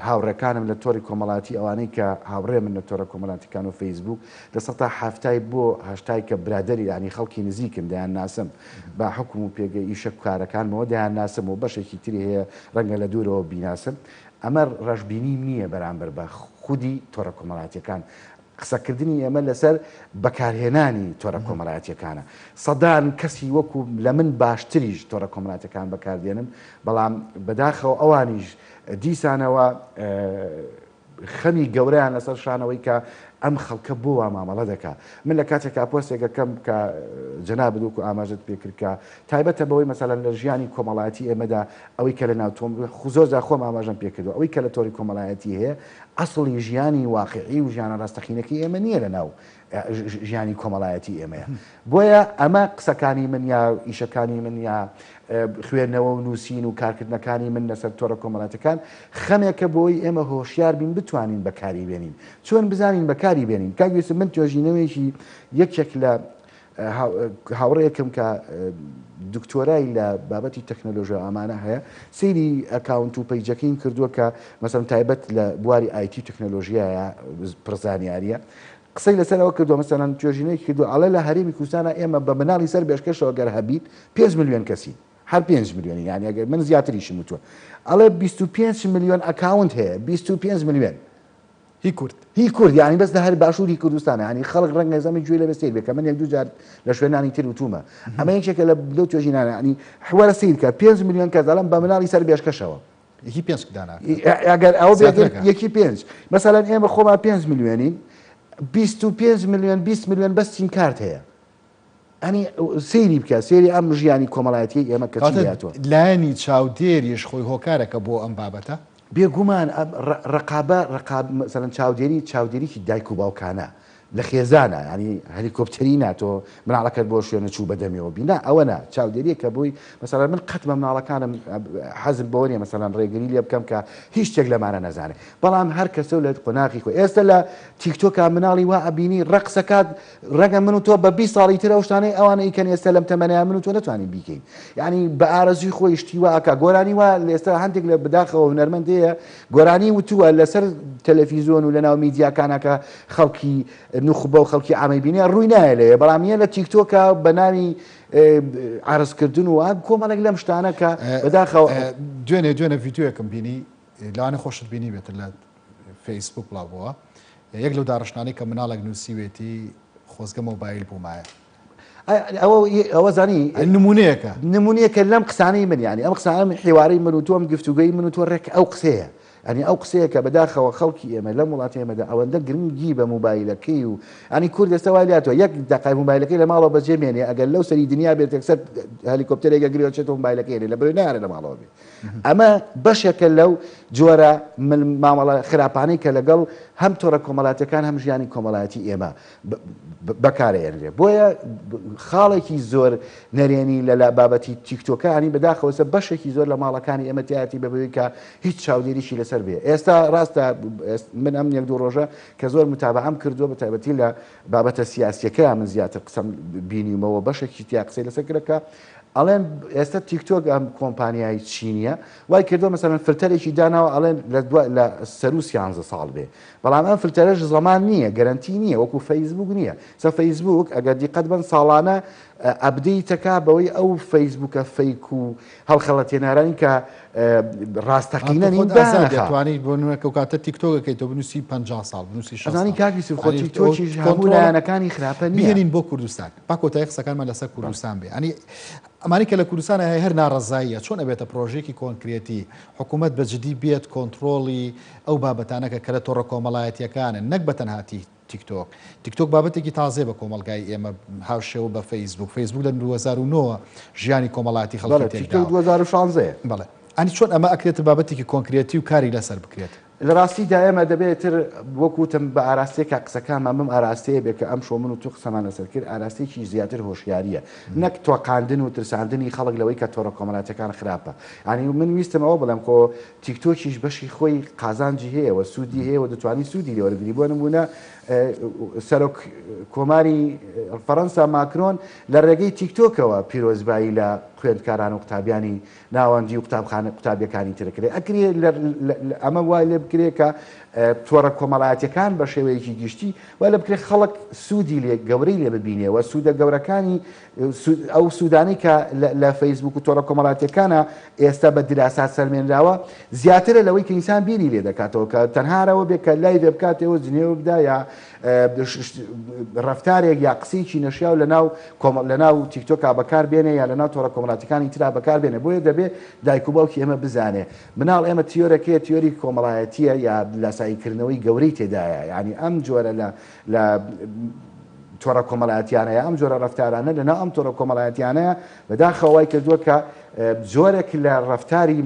[SPEAKER 2] هاوڕەکانم لە تۆری کۆمەڵاتی ئەوانەی کە هاوڕێ من لە تۆڕە کۆمەڵاتیەکان و فەیسبوک لە سەتا هەفتای بۆ هەشتای کە برادری ینی خەڵکی نزیکم دەیان ناسم با حکم و پێگەی ئیشە کارەکانمەوە دەیان ناسم و بەشێکی تری هەیە ڕەنگە لە دوورەوە بیناسم ئەمە ڕەشبینیم نییە بەرامبەر بە خودی تۆڕە کۆمەڵاتیەکان قسەکردنی ئێمە لەسەر بەکارهێنانی تۆڕە کۆمەڵایەتیەکانە سەدان کەسی وەکو لە من باشتریش تۆڕە کۆمەڵایەتەکان بەکاردێنن بەڵام بەداخەوە ئەوانیش دیسانەوە خەمی گەورەیان لەسەر شانەوەی کە ئەم خەڵکە بۆ مامەڵە دەکا من لە کاتێکا پۆستێکەکەم کە جەناب دووکو ئاماژت پێکردکە تایبەتە بەوەی مەسەلەن لە ژیانی کۆمەڵایەتی ئێمەدا ئەوەی کە لە ناو تۆم زۆرجار خۆم ئاماژەم پێکردو ئەوەی کە لە تۆری کۆمەڵایەتی هەیە ئەسڵی ژیانی واقعی و ژیانە ڕاستەقینەکەی ئێمە نییە لە ناو ژیانی کۆمەڵایەتی ئێمەیە بۆیە ئەمە قسەکانی من یا ئیشەکانی من یا خوێندنەوە و نووسین و کارکردنەکانی من لەسەر تۆڕە کۆمەڵاتەکان خەمێکە بۆی ئێمە هۆشیار بین بتوانین بەکاری بێنین چۆن بزانین بەکاری بێنین کاگوێت من توێژینەوەیشی یەکێک لە هاوڕەیەکم کە دکتۆرای لە بابەتی تەکنۆلۆژیا ئامانە هەیە سەیری ئەکاونت و پەیجەکەین کردووە کە مەسەڵەن تایبەت لە بواری ئایتی تەکنۆلۆژیایە پرزانیاریە قسەی لەسەرەوە کردووە مەسەڵەن توێژینەیەکی کردو ئەڵێ لە هەرێمی کوردستانە ئێمە بە مناڵی سەر بێشکەشەوە گەر هەبیت 5 میلیۆن کەسی هەر 5 میلیۆنی یعنی ئەگەر من زیاتریشم وتووە ئەڵێ 25 میلیۆن ئەکاونت هەیە 25 میلیۆن هی کورد یعنی بەس لە هەر باشووری کوردستانە ینی خەڵک ڕەنگە زەمی گوێ لە بەستێت بێت کە من یەک دوو جار لە شوێنانی تر وتومە ئەمە یەکێکە لە لەو توێژینانە ینی حوارە سیر کە 5 میلیۆن کەس دەڵێن بە مناڵی سەر بێشکەشەوە
[SPEAKER 1] یەکی پێنج دانا
[SPEAKER 2] ئەگەر ئەو بێت یەکی پێنج مەسەڵەن ئێمە خۆمان 5 میلیۆنین 25 میلیۆن 20 میلیۆن بەس سیم کارت هەیە ئەنی سەیری بکە سێری ئەم ژیانی کۆمەڵایەتی ئێمە کە چیاتوە
[SPEAKER 1] لایەنی چاودێریش خۆی هۆکارێکە بۆ ئەم بابەتە
[SPEAKER 2] بێگومان ڕقابە مەسەڵەن چاودێریکی دایک و باوکانە لە خێزانە ینی هەلیکۆپتەری ناتۆ مناڵەکەت بۆ شوێنە چوو بەدەمیەوە بینا ئەوە نا چاودێریە کە بووی مەسەڵەن من قەت بە مناڵەکانم حەزم بۆ نیە مەسەڵەن ڕێگری لێ بکەم کە هیچ شتێک لەمانە نەزانێت بەڵام هەر کەسە لە قۆناغی خۆی ئێستا لە تیکتۆکە مناڵی وا ئەبینی ڕقسەکات ڕەگە من و تۆ بە 20 ساڵی ترە شتانەی ئەوانە ئیکەن ئێستا لەم تەمەنای من و تۆ نتوانین بیکەین ینی بە ئارەزوی خۆی شتیوە ئەکا گۆرانی وە لێستا هەندێک لە بداخەوە هونەرمەندەیە گۆرانی وتووە لەسەر تەلەڤیزیۆن و لەناو میدیاکانەکە خەڵکی نوخبە و خەڵکی ئامەی بینێ ڕووی نایە لێ بەڵام نیە لە تیکتۆکە بە ناوی عرضکردن و کۆمەڵێک لەم شتانە کە بەداخەوە
[SPEAKER 1] دوێنێ ڤیدیۆیەکەم بینی لەوانە خۆشت بینی بێت لە فەیسبوک بڵاوەوە یەک لەو داڕشتانەی کە مناڵێک نووسیوێتی خۆزگە مۆبایل بوومایە
[SPEAKER 2] ئەوە زانی نمونەیەکە لەم قسانەی من ینی ئەم قسانە حیوارەی من و تۆم گفتوگەی من و تۆ ڕێک ئەو قسەیە ئەنی ئەو قسەیەکە بەداخەوە خەڵکی ئێمە لە وڵاتی ئێمەدا ئەوەندە گرنگی بە موبایلەکەی و ئەنی کورد ئێستا وای لاتەوە یەک دقای موبایلەکەی لە ماڵەوە بەجێمێنێ ئەگەر لەو سەری دنیا بێت یەکسەر هەلیکۆپتەرێکە گرێ چێتەوە موبایلەکەی لە بەروی نارە لە ماڵەوە بێت ئەمە بەشێکە لەو جۆرە مامەڵە خراپانەی کە لەگەڵ هەم تۆڕە کۆمەڵاتەکان هەم ژیانی کۆمەڵایەتی ئێمە بەکارێنرێ بۆیە خاڵێکی زۆر نەرێنی لە بابەتی تیکتۆکانی بەداخەوەسە بەشێکی زۆر لە ماڵەکانی ئێمە تایەتی بەبێت کە هیچ چاودێریشی لەسەر بێ ئێستا ڕاستە من ئەم یەک دوو ڕۆژە کە زۆر متابعەم کردووە بە تایبەتی لە بابەتە سیاسیەکە من زیاتر قسەم بینیمەوە بەشێکی تیا قسەی لەسەرکرەکە ئەڵێن ئێستا تیکتۆک ئەم کۆمپانیای چینیە وای کردو مەسەلەن فلتەرێکی داناوە ئەڵێن لە سەر و 13 ساڵ بێ بەڵام ئەم فلتەرەش زەمان نییە گەرنتی نییە وەکو فەیسبوک نییە سە فەیسبوک ئەگەر دیقەت بن ساڵانە ئەبدەیتەکە بەوەی ئەو فەیسبوکە فەیک و هەڵخەڵەتێنەرانی کە ڕاستەقینەنی
[SPEAKER 1] دەتوانیت بۆ نوێکە و کاتە تیکتۆکەکەی تۆ بنووسی 50 ساڵ بنووسی
[SPEAKER 2] شەزانی کاکیسی خۆ تیکتۆکیش هەموو لایەنەکانی خراپە نییە
[SPEAKER 1] بهێنین بۆ کوردستان با کۆتایی قسەکانمان لەسەر کوردستان بێ ئەنی ئەمانی کە لە کوردستان هەر ناڕەزاییە چۆن ئەبێتە پرۆژێکی کۆنکرێتی حکوومەت بەجددی بێت کۆنتترۆڵی ئەو بابەتانەکە کە لە تۆڕە کۆمەڵایەتیەکانن نەک بەتەنهاتی تیکتۆک بابەتێکی تازێ بە کۆمەلگای ئێمە هاوشێوە بە فەیسبوک لە 2009 ژیانی کۆمەڵاتی خەڵکی
[SPEAKER 2] 2016
[SPEAKER 1] بڵێ ئەنی چۆن ئەمە ئەکرێتە بابەتێکی کۆنکرێتی و کاری لەسەر بکرێت
[SPEAKER 2] لە ڕاستیدا ئێمە دەبێتتر وەکوتم بە ئاراستەیەکە قسەکانمان بم ئاراستەیە بێت کە ئەم شۆ من و تو قسەمان لەسەر کرد ئاراستێکی زیاتر هۆشیاریە نەک تۆقااندن و ترساندنی خەڵک لەوەی کە تۆڕە کۆمەڵاتەکان خراپە ئەنی من ویستمەوە بڵم کۆ تیکتۆکیش بەشی خۆی قازانجی هەیەوە سوودی هەیەوە دەتوانانی سوودی لێوەرگری بۆ نمونە سەرۆک کۆماری فەڕەنسا ماکرۆن لە ڕێگەی تیکتۆکەوە پیرۆزبایی لە خوێندکاران و قوتابیانی ناوەندی و قوتابیەکانی ترکرێت ئەکرێ ئەمە وای لێ بکرێ کە تۆڕە کۆمەڵایەتەکان بە شێوەیەکی گشتی وای لە بکرێت خەڵک سوودی لێ گەورەی لێ ببینێەوە سوودە گەورەکانی ئەو سوودانی کە لە فەیسبوک و تۆڕە کۆمەڵاتەکانە ئێستا بە دراسات سەرمێنراوە زیاترە لەوەی کە ئینسان بیری لێ دەکاتەوە کە تەنهارەوە بێت کە لای دێ بکاتەوە جنێوە بدا یا ڕفتارێک یا قسەیەکی نەشیاو لە ناو تیکتۆکا بەکار بێنێ یا لە ناو تۆڕە کۆمەڵاتەکانی ترا بەکار بێنێ بۆیە دەبێت دایک و باوکی ئێمە بزانێ مناڵ ئێمە تیۆرەکەیە تیۆری کۆمەڵایەتیە یا لاساییکردنەوەی گەورەی تێدایە یعنی ئەم جۆرە لە تۆڕە کۆمەڵایەتیانەیە ئەم جۆرە ڕفتارانە لەناو ئەم تۆڕە کۆمەڵایەتیانەیە بەداخەوای کردووە کە زۆرێک لە ڕفتاری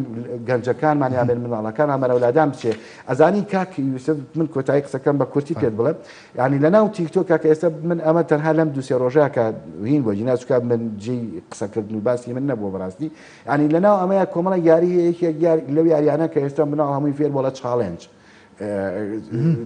[SPEAKER 2] گەنجەکانمان یا بێن مناڵەکان ئەمەرەولادان بچێ ئەزانی کاک یوسف من کۆتایی قسەکەم بە کورتی پێت بڵێم ینی لەناو تیکتۆکە کە ئێستا من ئەمە تەنها لەم دووسێ ڕۆژەیە کە هین بۆ جیناچکە من جێی قسەکردن و باسی من نەبووە بەڕاستی ینی لەناو ئەمەیە کۆمەڵە یاری لەو یاریانە کە ئێستا مناڵ هەمووی فێر بۆ لە چاڵێنج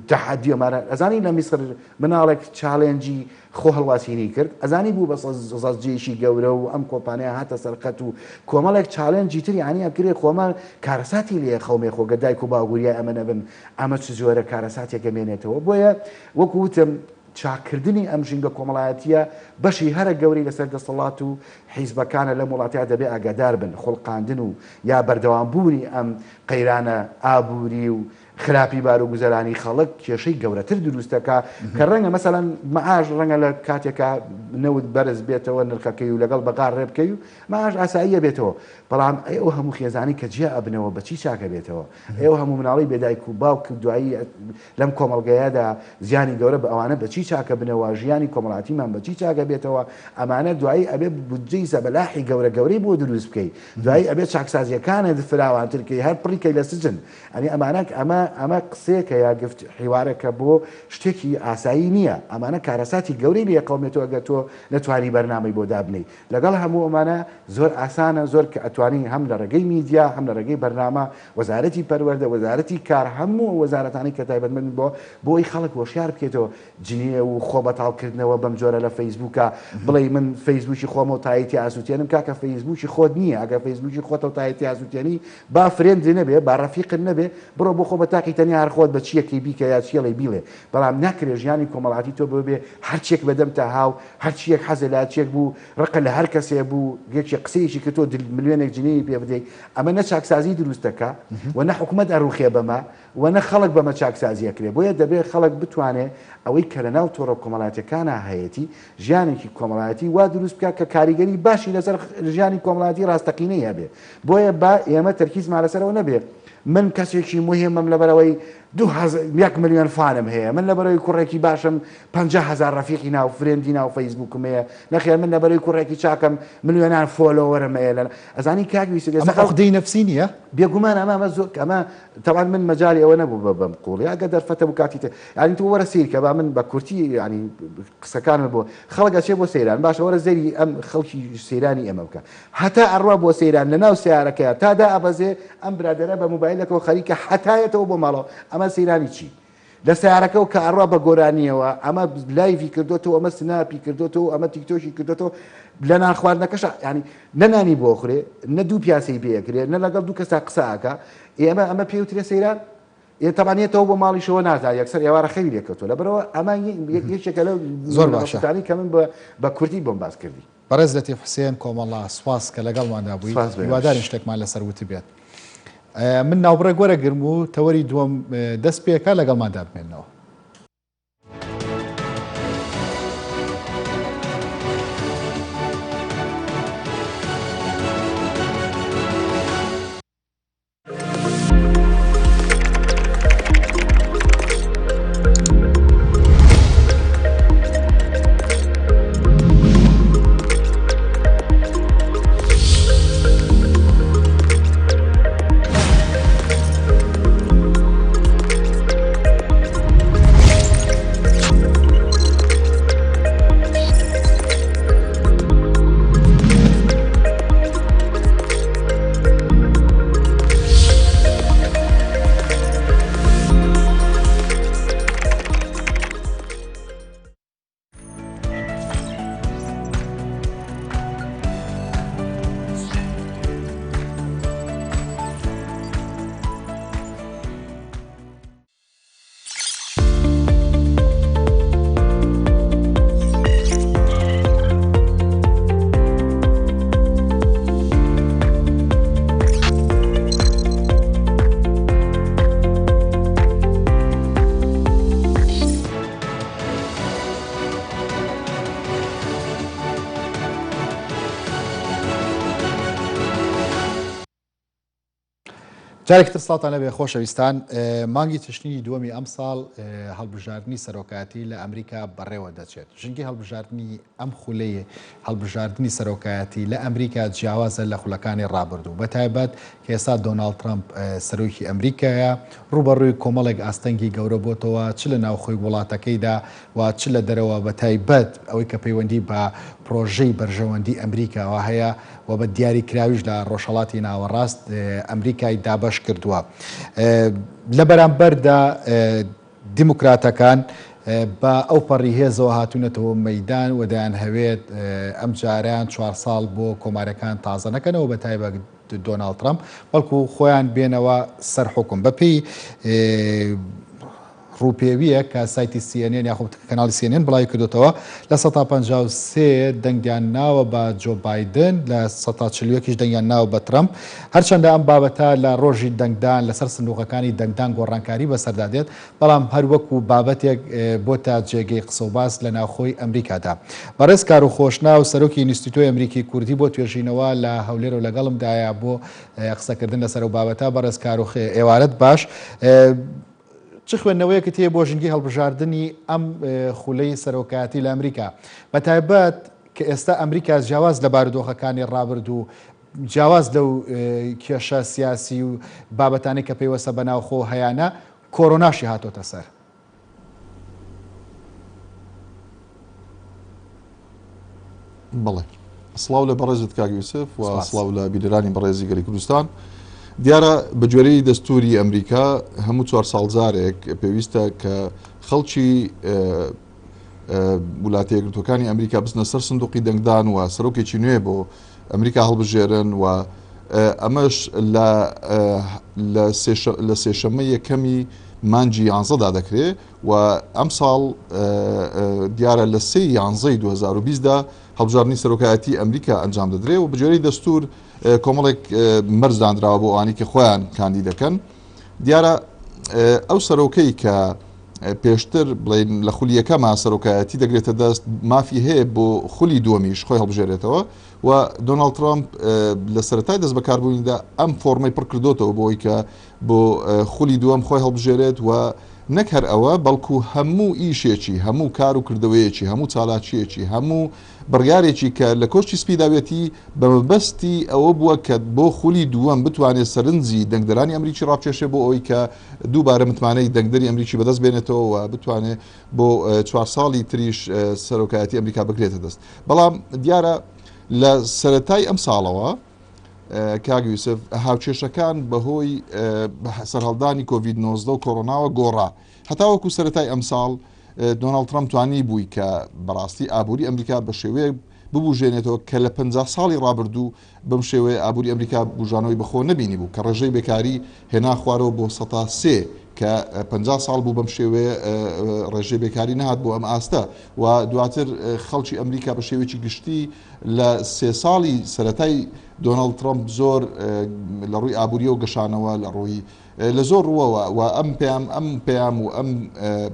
[SPEAKER 2] تحدی ئەمانە ئەزانی لە میسر مناڵێک چالێنجی خۆ هەڵواسینی کرد ئەزانی بوو بە سەزجێشی گەورە و ئەم کۆمپانیا هاتە سەرقەت و کۆمەڵێک چالێنجی تری عنی ئەکرێ خۆمە کارەساتی لێ خەومێ خۆگە دایک و باگووریە ئەمە نەبن ئەمە چ جۆرە کارەساتێکە مێنێتەوە بۆیە وەکو وتم چاکردنی ئەم ژینگە کۆمەڵایەتیە بەشی هەرە گەوری لەسەر دەسەڵات و حیزبەکانە لە وڵاتیا دەبێ ئاگادار بن خۆڵقاندن و یا بەردەوامبوونی ئەم قەیرانە ئابووری و خراپی بار و گوزەرانی خەڵک کێشەی گەورەتر دروستەکە کە ڕەنگە مەسەلەن مەعاش ڕەنگە لە کاتێکە نەوت بەرز بێتەوە نرخەکەی و لەگەڵ بەقار ڕێبکەی و ماش ئاساییە بێتەوە بەڵام ئەو هەموو خێزانی کە جیا ئەبنەوە بەچی چاکە بێتەوە ئێوە هەموو مناڵی بێدایک و باوک دوایی لەم کۆمەڵگەیەدا زیانی گەورە بە ئەوانە بەچی چاکە بنەوە ژیانی کۆمەڵاتیمان بەچی چاکە بێتەوە ئەمانە دوایی ئەبێ بودجەی سەبەلاحی گەورەی بۆ دروست بکەیت دوایی ئەبێت چاکسازیەکانت فراوانترکەی هەر پڕیکەی لە سجن ئەنی ئەمانە ئەمە ئەمە قسێکە یا گفت حیوارێکە بۆ شتێکی ئاسایی نییە ئەمانە کارەساتی گەورەی لێ قەومێتەوە ئەگە تۆ نەتوانی بەرنامەی بۆ دابنەی لەگەڵ هەموو ئەمانە زۆر ئاسانە زۆر کە ئەتوانی هەم لە ڕێگەی میدیا هەم لە ڕێگەی بەرنامە وەزارەتی پەروەردە وەزارەتی کار هەموو وەزارەتانی کە تایبەتمەند بۆی خەڵک وەشیار بکێتەوە جنێ و خۆ بەتاڵکردنەوە بەم جۆرە لە فەیسبووکە بڵێ من فەیسبووکی خۆمە و تایەتی ئاسووتێنم کاکە فەیسبووکی خۆت نییە ئەگە فەیسبووکی خۆتە و تایەتی ئاسووتێنی با فرێندی نەبێ با ڕەفیقت نەبێ بڕۆ بۆ خۆ بە تاقی تەنیا هەر خۆت بە چیەکی بیکە یا چیەڵی بیڵێ بەڵام ناکرێ ژیانی کۆمەڵاتی تۆ ببێ هەرچێک بەدەم تا هاو هەرچیەک حەزە لە چێک بوو ڕقە لە هەر کەسێ بوو گێکی قسەیەکی کە تۆ ملیۆنێک جنێی پێ بدەیت ئەمە نە چاکسازی دروستەکە و نە حکومەت ئەڕوخێ بەمە و نە خەڵک بەمە چاکسازیەکرێ بۆیە دەبێت خەڵک بتوانێت ئەوەی کە لەناو تۆڕە کۆمەڵاتەکانە هەیەی ژیانێکی کۆمەڵاتی وا دروست بکە کە کاریگەری باشی لەسەر ژیانی کۆمەڵاتی ڕاستەقینەی هەبێ بۆیە با ئێمە تەرکیزمان لەسەرەوە نەبێ من کەسێکی مهمم لەبەرەوەی 1 ملیۆن فانم هەیە من لەبەرەوەی کوڕێکی باشم 50,000 ڕەفیقی ناو فرێندی ناو فەیسبووکم هەیە نەخێر من لەبەرەوەی کوڕێکی چاکەم ملیۆنان فۆلۆوەرم هەیە لە ئەزانی کاکویست
[SPEAKER 1] خەڵقدەی نەفسی نییە
[SPEAKER 2] بێگومان ئەمە زۆر ئەمە تەوان من مەجای ئەوە نەبوو بەم قوڵی ئەگە دەرفەتە بکاتیتە ینی تو وەرە سیر کە با من بە کورتی ینی قسەکانم بۆ خەڵک ئەچێ بۆ سەیران باشە وەرە زەری ئەم خەڵکی سەیرانی ئێمە بکە هەتا ئەڕوا بۆ سەیران لە ناو سیارەکەیە تادا ئەبەزێ ئەم برادەرە بە موبایلەکەەوە خەریکە حتایەتەوە بۆ ماڵەوە ئەمە سەیرانی چی لە سیارەکەەوە کە ئەڕوا بە گۆرانیەوە ئەمە لایڤی کردوتەوە ئەمە سناپی کردوتەوە ئەمە تیکتۆشی کردوتەوە لە نان خواردنەکەش ینی نەنانی بۆ خوێ نە دوو پیاسی پێکرێت نە لەگەڵ دوو کەسا قساکە ئێمە پێوترێ سەیران تەبانێتەوە بۆ ماڵیشەوە نازای یەکسەر ئێوارە خەوی لێکەوتۆ لەبەرەوە ئەمە یەکێکە لە
[SPEAKER 1] زۆر باشانی
[SPEAKER 2] کە من بە کوردی بۆم باس کردی
[SPEAKER 1] بەڕێز لەتیف حوسێن کۆمەڵا سواس کە لەگەڵماندا بووی هیوادارین شتێکمان لەسەر وتی بێت من ناوبڕێ گۆرە گرم و تەوەری دووەم دەست پێکە لەگەڵماندا بمێنەوە جارێکتر ساڵتان لەبێ خۆشەویستان مانگی تشتنی دووەمی ئەم ساڵ هەڵبژاردننی سەرۆکایەتی لە ئەمریکا بەڕێوە دەچێت ژنگی هەڵبژاردننی ئەم خولەیە هەڵبژاردننی سەرۆکایەتی لە ئەمریکا جیاوازە لە خولەکانی ڕابردوو بە تایبەت کە ئێستا دۆناڵد ترامپ سەرۆکی ئەمریکایە ڕوبەڕووی کۆمەڵێک ئاستەنگی گەورە بۆتەوە چ لە ناوخۆی وڵاتەکەیدا و چ لە دەرەوە بە تایبەت ئەوەی کە پەیوەندی بە پرۆژەی بەرژەوەندی ئەمریکاوە هەیە و بە دیاریکراویش لە ڕۆژهەڵاتی ناوەڕاست ئەمریکای دابەش کردووە لە بەرامبەردا دیموکراتەکان بە ئەو پەڕیهێزەوە هاتوونەتەوە مەیدان و دەیان هەوێت ئەم جاریان 4 ساڵ بۆ کۆمارەکان تازە نەکەنەوە بە تایبەت دۆناڵد ترامپ بەڵکو خۆیان بێنەوە سەر حکم بەپێی ڕووپێویە کە سایتی CNN یاخود کەناڵی CNN بڵاوی کردوتەوە لە 153 دەنگیان ناوە بە جۆ بایدن لە 140 دەنگیان ناوە بە ترامپ هەرچەندە ئەم بابەتە لە ڕۆژی دەنگدان لەسەر سندوقەکانی دەنگدان گۆڕانکاری بەسەردادێت بەڵام هەروەکو بابەتێک بۆ تا جێگەی قسە و باس لە ناوخۆی ئەمریکادا بەڕێز کار و خۆشنا و سەرۆکی ئینستیتۆی ئەمریکی کوردی بۆ توێژینەوە لە هەولێر و لەگەڵمدایە بۆ قسەکردن لەسەر و بابەتە بەڕێز کار و ئێوارەت باش چ خوێندنەوەیەکت هەیە بۆ ژنگی هەڵبژاردننی ئەم خولەی سەرۆکایەتی لە ئەمریکا بە تایبەت کە ئێستا ئەمریکا جیاواز لە بارودۆخەکانی ڕابرد و جیاواز لەو کێشە سیاسی و بابەتانی کە پێیوەسە بەناوخۆ هەیەە کۆرۆناشی هاتۆتە سەر.
[SPEAKER 3] بڵێ سڵاو لە بەڕێزت کاک یوسف و سڵاو لە بیررانی بەڕێزی گەلی کوردستان. دیارە بە گوێرەی دەستوری ئەمریکا هەموو 4 ساڵجارێک پێویستە کە خەڵکی وڵاتە یەکگرتوەکانی ئەمریکا بستنە سەر سندوقی دەنگدان و سەرۆکێکی نوێ بۆ ئەمریکا هەڵبژێرن و ئەمەش لە سێشەمە یەکەمی مانجی 11دا دەکرێت و ئەم ساڵ دیارە لە 3 2020دا هەڵبژاردننی سەرۆکایەتی ئەمریکا ئەنجام دەدرێت و بەجێرەی دەستور کۆمەڵێک مەرزدانراوە بۆ ئەوانی کە خۆیان کاندی دەکەن. دیارە ئەو سەرۆکەی کە پێشتر بڵین لە خولی یەکەمە سەرۆکایەتی دەگرێتە دەست مافی هەیە بۆ خولی دووەمیش خۆی هەڵبژێرێتەوە و دۆناڵد ترامپ لە سەرەتای دەست بەکاربوونیدا ئەم فۆرمەی پڕ کردوتەوە بۆی کە بۆ خولی دووەم خۆی هەڵبژێرێت و نەک هەر ئەوە بەڵکو هەموو ئیشێکی هەموو کار و کردەوەیەکی هەموو چالاکیەکی هەموو بڕیارێکی کە لە کۆشتی سپیداوێتی بە مەبەستی ئەوە بووە کە بۆ خولی دووەم بتوانێت سەرنجی دەنگدەرانی ئەمریکی ڕابکێشێ بۆ ئەوەی کە دووبارە متمانەی دەنگدەری ئەمریکی بەدەست بێنێتەوە و بتوانێت بۆ 4 ساڵی تریش سەرۆکایەتی ئەمریکا بگرێتە دەست. بەڵام دیارە لە سەرەتای ئەم ساڵەوە کاک یوسف هاوچێشەکان بەهۆی سەرهەڵدانی کۆڤید-19 و کۆڕۆناوە گۆڕا هەتاوەکو سەرەتای ئەم ساڵ دۆناڵد ترامپ توانی بووی کە بەڕاستی ئابووری ئەمریکا بە شێوەیە ببوژێنێتەوە کە لە 50 ساڵی ڕابردوو بەم شێوەیە ئابووری ئەمریکا بوژانەوەی بەخۆ نەبینی بوو کە ڕێژەی بێکاری هێنا خوارەوە بۆ 3 کە 50 ساڵ بوو بەم شێوەیە ڕێژەی بێکاری نهات بۆ ئەم ئاستە و دواتر خەڵکی ئەمریکا بە شێوەیەکی گشتی لە 3 ساڵی سەرەتای دۆناڵد ترامپ زۆر لە ڕووی ئابووریە و گەشانەوە لە ڕووی لە زۆر ڕووەوە و ئەم پێیام و ئەم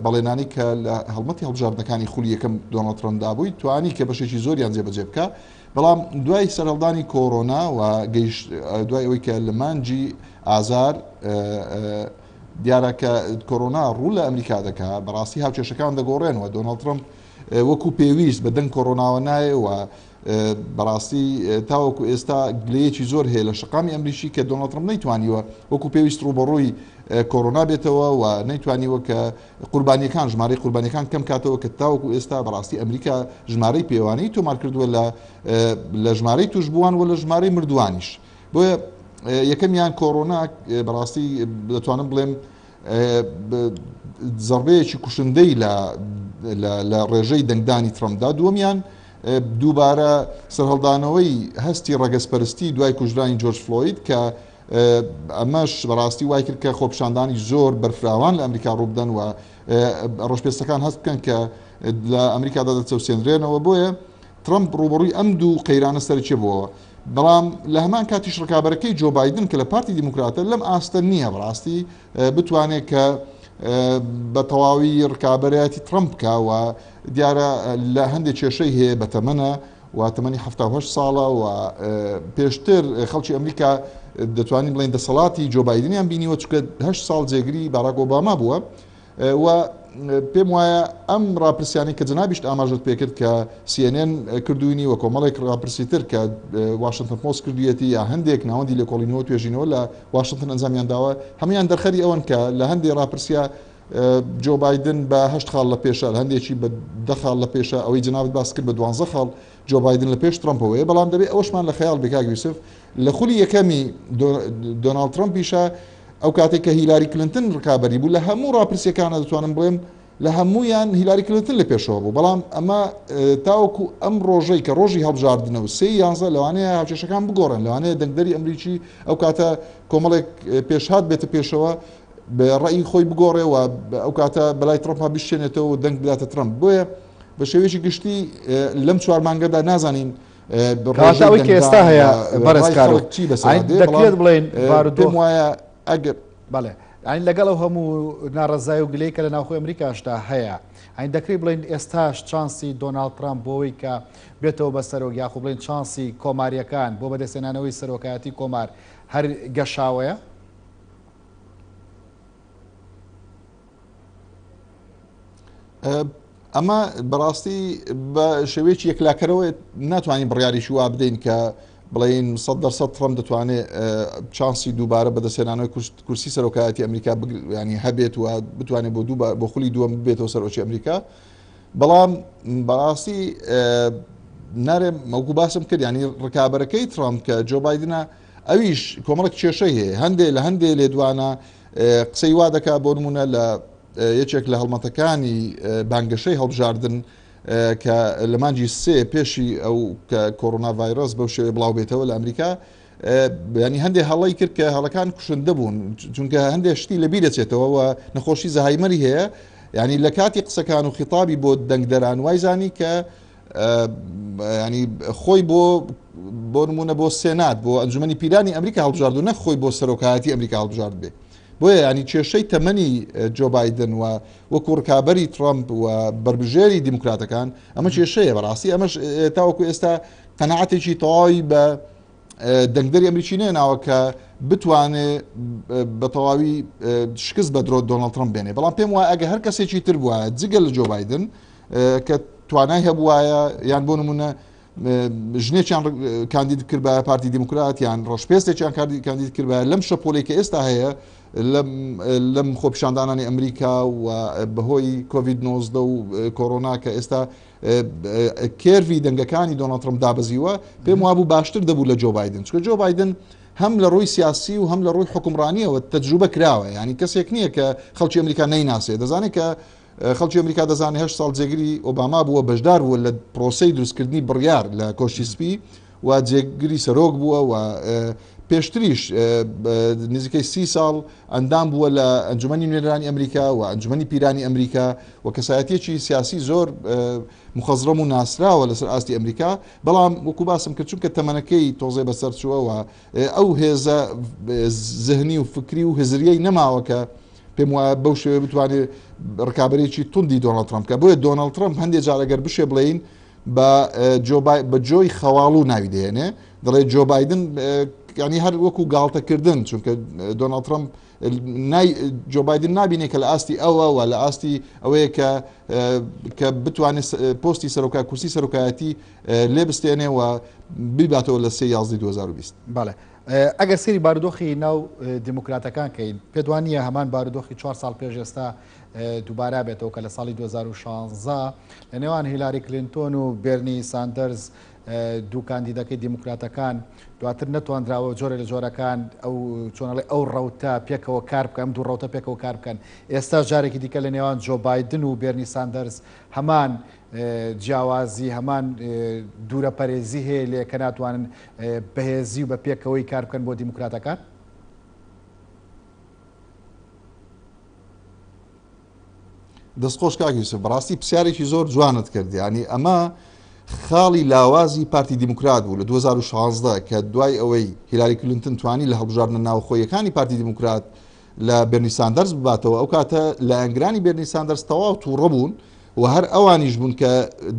[SPEAKER 3] بەڵێنانی کە لە هەڵمەتی هەڵبژاردنەکانی خولی یەکەم دۆناڵد ترامپ دابووی توانی کە بەشێکی زۆریان جێبەجێ بکە. بەڵام دوای سەرهەڵدانی کۆڕۆنا و دوای ئەوەی کە لە مانجی ئازار دیارە کە کۆڕۆنا ڕوو لە ئەمریکا دەکات بەڕاستی هاوچێشەکان دەگۆڕێنەوە دۆناڵد ترامپ وەکو پێویست بە دەنگ کۆڕۆناوە نایە و بەڕاستی تاوەکو ئێستا گلەیەکی زۆر هەیە لە شقامی ئەمریکی کە دۆناڵد ترامپ نەیتوانیوە وەکو پێویست ڕوبەڕووی کۆڕۆنا بێتەوە و نەیتوانیوە کە قوربانیەکان ژمارەی قوربانیەکان کەم کاتەوە کە تاوەکو ئێستا بەڕاستی ئەمریکا ژمارەی پێوانەی تۆمار کردووە لە ژمارەی توشبووان و لە ژمارەی مردووانیش. بۆیە یەکەمیان کۆڕۆنا بەڕاستی دەتوانم بڵێم زەربەیەکی کوشندەی لە ڕێژەی دەنگدانی ترامپدا. دووەمیان دووبارە سەرهەڵدانەوەی هەستی ڕەگەزپەرستی دوای کوژرانی جۆرج فلۆید کە ئەمەش بەڕاستی وای کرد کە خۆپیشاندانی زۆر بەرفراوان لە ئەمریکا ڕووبدەن و ڕۆژپێستەکان هەست بکەن کە لە ئەمریکادا دەچەوسێنرێنەوە. بۆیە ترامپ ڕوبەڕووی ئەم دوو قەیرانە سەرچێ بووەوە. بەڵام لە هەمان کاتیش ڕکابەرەکەی جۆ بایدن کە لە پارتی دیموکراتە لەم ئاستە نییە بەڕاستی بتوانێت کە بە تەواوی ڕکابەرەتی ترامپ بکەوە. دیارە لە هەندێک کێشەی هەیە بە تەمەنە و تەمەنی 78 ساڵە و پێشتر خەڵکی ئەمریکا دەتوانین بڵێن دەسەڵاتی جۆ بایدنیان بینیوە چکە 8 ساڵ جێگری باراک ئۆباما بووە و پێم وایە ئەم ڕاپرسیانی کە جنابیشت ئاماژت پێکرد کە CNN کردوینی و کۆمەڵێک ڕاپرسیتر کە واشنگتن پۆست کردویەتی یا هەندێک ناوەندی لێکۆڵینەوە توێژینەوە لە واشنگتن ئەنجامیان داوە هەمویان دەرخەری ئەوەن کە لە هەندێک ڕاپرسیا جۆ بایدن بە 8 خاڵ لە پێشە لە هەندێکی بە 10 خاڵ لە پێشە ئەوەی جنابەت باس کرد بە 12 خاڵ جۆ بایدن لە پێش ترامپەوەیە. بەڵام دەبێت ئەوەشمان لە خەیاڵ بێ کاک یوسف لە خولی یەکەمی دۆناڵد ترامپیشە ئەو کاتێک کە هیلاری کلنتن ڕکابەری بوو لە هەموو ڕاپرسیەکانە دەتوانم بڵێم لە هەمویان هیلاری کلنتن لە پێشەوە بوو. بەڵام ئەمە تاوەکو ئەم ڕۆژەی کە ڕۆژی هەڵبژاردنەوە 3 لەوانەیە هاوچێشەکان بگۆڕن لەوانەیە دەنگدەری ئەمریکی ئەو کاتە کۆمەڵێک پێشهات بێتە پێشەوە بە ڕێی خۆی بگۆڕێ و ئەو کاتە بەلای ترامپا بشێنێتەوە و دەنگ بداتە ترامپ. بۆیە بە شێوەیەکی گشتی لەم 4 مانگەدا نازانین
[SPEAKER 1] ڕۆژەوەی کە ئێستا هەیە بەرزکارۆک چی دەکرێت بڵێن
[SPEAKER 3] پێم وایە ئەگەر
[SPEAKER 1] بەڵێ ئاین لەگەڵ ئەو هەموو ناڕەزای و گلەی کە لە ناوخۆی ئەمریکاشدا هەیە ئاین دەکرێت بڵێن ئێستاش چانسی دۆناڵد ترامپ بۆەوەی کە بێتەوە بە سەرۆک یاخۆ بڵێن چانسی کۆماریەکان بۆ بەدەستێنانەوەی سەرۆکایەتی کۆمار هەر گەشاوەیە؟
[SPEAKER 3] ئەمە بەڕاستی بە شێوەیەکی یەکلاکەرەوە ناتوانین بڕیاریشی وا بدەین کە بڵین 100% ترامپ دەتوانێت چانسی دووبارە بەدەستێنانەوەی کورسی سەرۆکایەتی ئەمریکا ینی هەبێت و بتوانێت بۆ خولی دووەم ببێتەوە سەرۆکی ئەمریکا. بەڵام بەڕاستی نارێ مەوکو باسم کرد ینی ڕکابەرەکەی ترامپ کە جۆ بایدنە ئەویش کۆمەڵک کێشەی هەیە هەندێک لێدوانە قسەی وا دەکا بۆ نمونە لە یەکێک لە هەڵمەتەکانی بانگەشەی هەڵبژاردن کە لە مانجی سێ پێشی ئەو کە کۆڕۆنا ڤایرۆس بەو شێوەیە بڵاو بێتەوە لە ئەمریکا ینی هەندێک هەڵی کرد کە هەڵەکان کوشندە بوون چونکە هەندێک شتی لەبیر دەچێتەوە و نەخۆشی زەهایمەری هەیە ینی لە کاتی قسەکان و خیتابی بۆ دەنگدەران وایزانی کە ینی خۆی بۆ نمونە بۆ سێنات بۆ ئەنجومەنی پیرانی ئەمریکا هەڵبژارد و نەخۆی بۆ سەرۆکایەتی ئەمریکا هەڵبژارد بێ. بۆیە ینی کێشەی تەمەنی جۆ بایدن و وەکو ڕکابەری ترامپ و بربژێری دیموکراتەکان ئەمە کێشەیە بەڕاستی ئەمەش تاوەکو ئێستا قەنەعەتێکی تەواوی بە دەنگدەری ئەمریکی نێناوە کە بتوانێت بە تەواوی شکست بە درۆ دۆناڵد ترامپ بێنێ. بەڵام پێم وایە ئەگە هەر کەسێکی تر بووە جگە لە جۆ بایدن کە توانای هەبوایە یان بۆ نمونە ژنێکیان کاندید کرد بە پارتی دیموکرات یان ڕۆژپێستێکیان کاندید کرد بە لەم شەپۆلەی کە ئێستا هەیە لەم خۆپیشاندانانی ئەمریکا و بەهۆی کۆڤید 19 و کۆڕۆنا کە ئێستا کێروی دەنگەکانی دۆناڵد ترامپ دابەزیوە پێم وابوو باشتر دەبوو لە جۆ بایدن چکە جۆ بایدن هەم لە ڕووی سیاسی و هەم لە ڕووی حکومڕانیەوە تەجروبە کراوە ینی کەسێک نییە کە خەڵکی ئەمریکا نەیناسێ دەزانێت کە خەڵکی ئەمریکا دەزانێت 8 ساڵ جێگیری ئۆباما بووە بەشدار بووە لە پرۆسەی دروستکردنی بڕیار لە کۆشتی سپی و جێگیری سەرۆک بووە و پێشتریش نزیکەی 30 ساڵ ئەندام بووە لە ئەنجومەنی نوێنەرانی ئەمریکا و ئەنجومەنی پیرانی ئەمریکا و کەسایەتیەکی سیاسی زۆر مخەزڕەم و ناسراوە لەسەر ئاستی ئەمریکا. بەڵام وەکو باسم کرد چونکە تەمەنەکەی تۆزێ بەسەر چووەوە ئەو هێزە زەهنی و فکری و هزریەی نەماوە کە پێم وایە بەو شێوەیە بتوانێت ڕکابەرێکی توندی دۆناڵد ترامپ کە بۆیە دۆناڵد ترامپ هەندێک جارەگەر بشێ بڵین بە جۆی خەواڵ و ناوی دێنێ دەڵێ جۆ بایدن ینی هەر وەکو گاڵتەکردن چونکە دۆناڵد ترامپ جۆ بایدن نابینێت کە لە ئاستی ئەوە و لە ئاستی ئەوەیە کە بتوانێت پۆستی سەرۆکای کورسی سەرۆکایەتی لێ بستێنێ و بیباتەوە لە 2020.
[SPEAKER 1] بەڵێ ئەگەر سری بارودۆخی ناو دیموکراتەکان کەین پێدوانیە هەمان بارودۆخی 4 ساڵ پێش ئێستا دووبارە بێتەوە کە لە ساڵی 2016 لە نێوان هیلاری کلینتۆن و بێرنی ساندەرز دوو کاندیدەکەی دیموکراتەکان دواتر نەتوانراوە جۆرە لە جۆرەکان ئەو چۆنەڵێ ئەو ڕەوتە پێکەوە کار بکەن ئەم دوو ڕەوتە پێکەوە کار بکەن. ئێستا جارێکی دیکە لە نێوان جۆ بایدن و بێرنی ساندەرز هەمان جیاوازی هەمان دوورە پەرێزی هەیە لێ کە ناتوانن بەهێزی و بە پێکەوەی کار بکەن بۆ دیموکراتەکان.
[SPEAKER 3] دەستخۆش کاکیوسف بەڕاستی پرسیارێکی زۆر جوانت کرد ینی ئەمە خاڵی لاوازی پارتی دیموکرات بوو لە 2016 کە دوای ئەوەی هیلاری کلینتن توانی لە هەڵبژاردنە ناوخۆیەکانی پارتی دیموکرات لە بێرنی ساندەرز بباتەوە ئەو کاتە لە ئەنگرانی بێرنی ساندەرز تەواو تووڕە بوون و هەر ئەوانیش بوون کە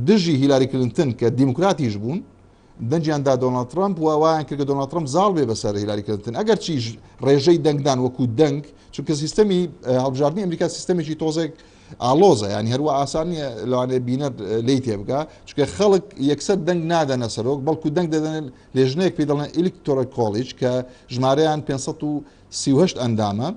[SPEAKER 3] دژی هیلاری کلینتن کە دیموکراتیش بوون دەنجیاندا دۆناڵد ترامپ و وایان کرد کە دۆناڵد ترامپ زاڵ بێ بەسەر هیلاری کلینتن ئەگەر چیش ڕێژەی دەنگدان وەکو دەنگ چونکە سیستەمی هەڵبژاردننی ئەمریکا سیستەمێکی تۆزێک ئالۆزە ینی هەروە ئاسانیە لەوانێ بینەر لی تێبگا چونکە خەڵک یەکسەر دەنگ نادەنە سەرۆک بەڵکو دەنگ دەدەن لێژنەیەک پێ دەڵێن ئیلکتۆرە کۆلیج کە ژمارەیان 538 ئەندامە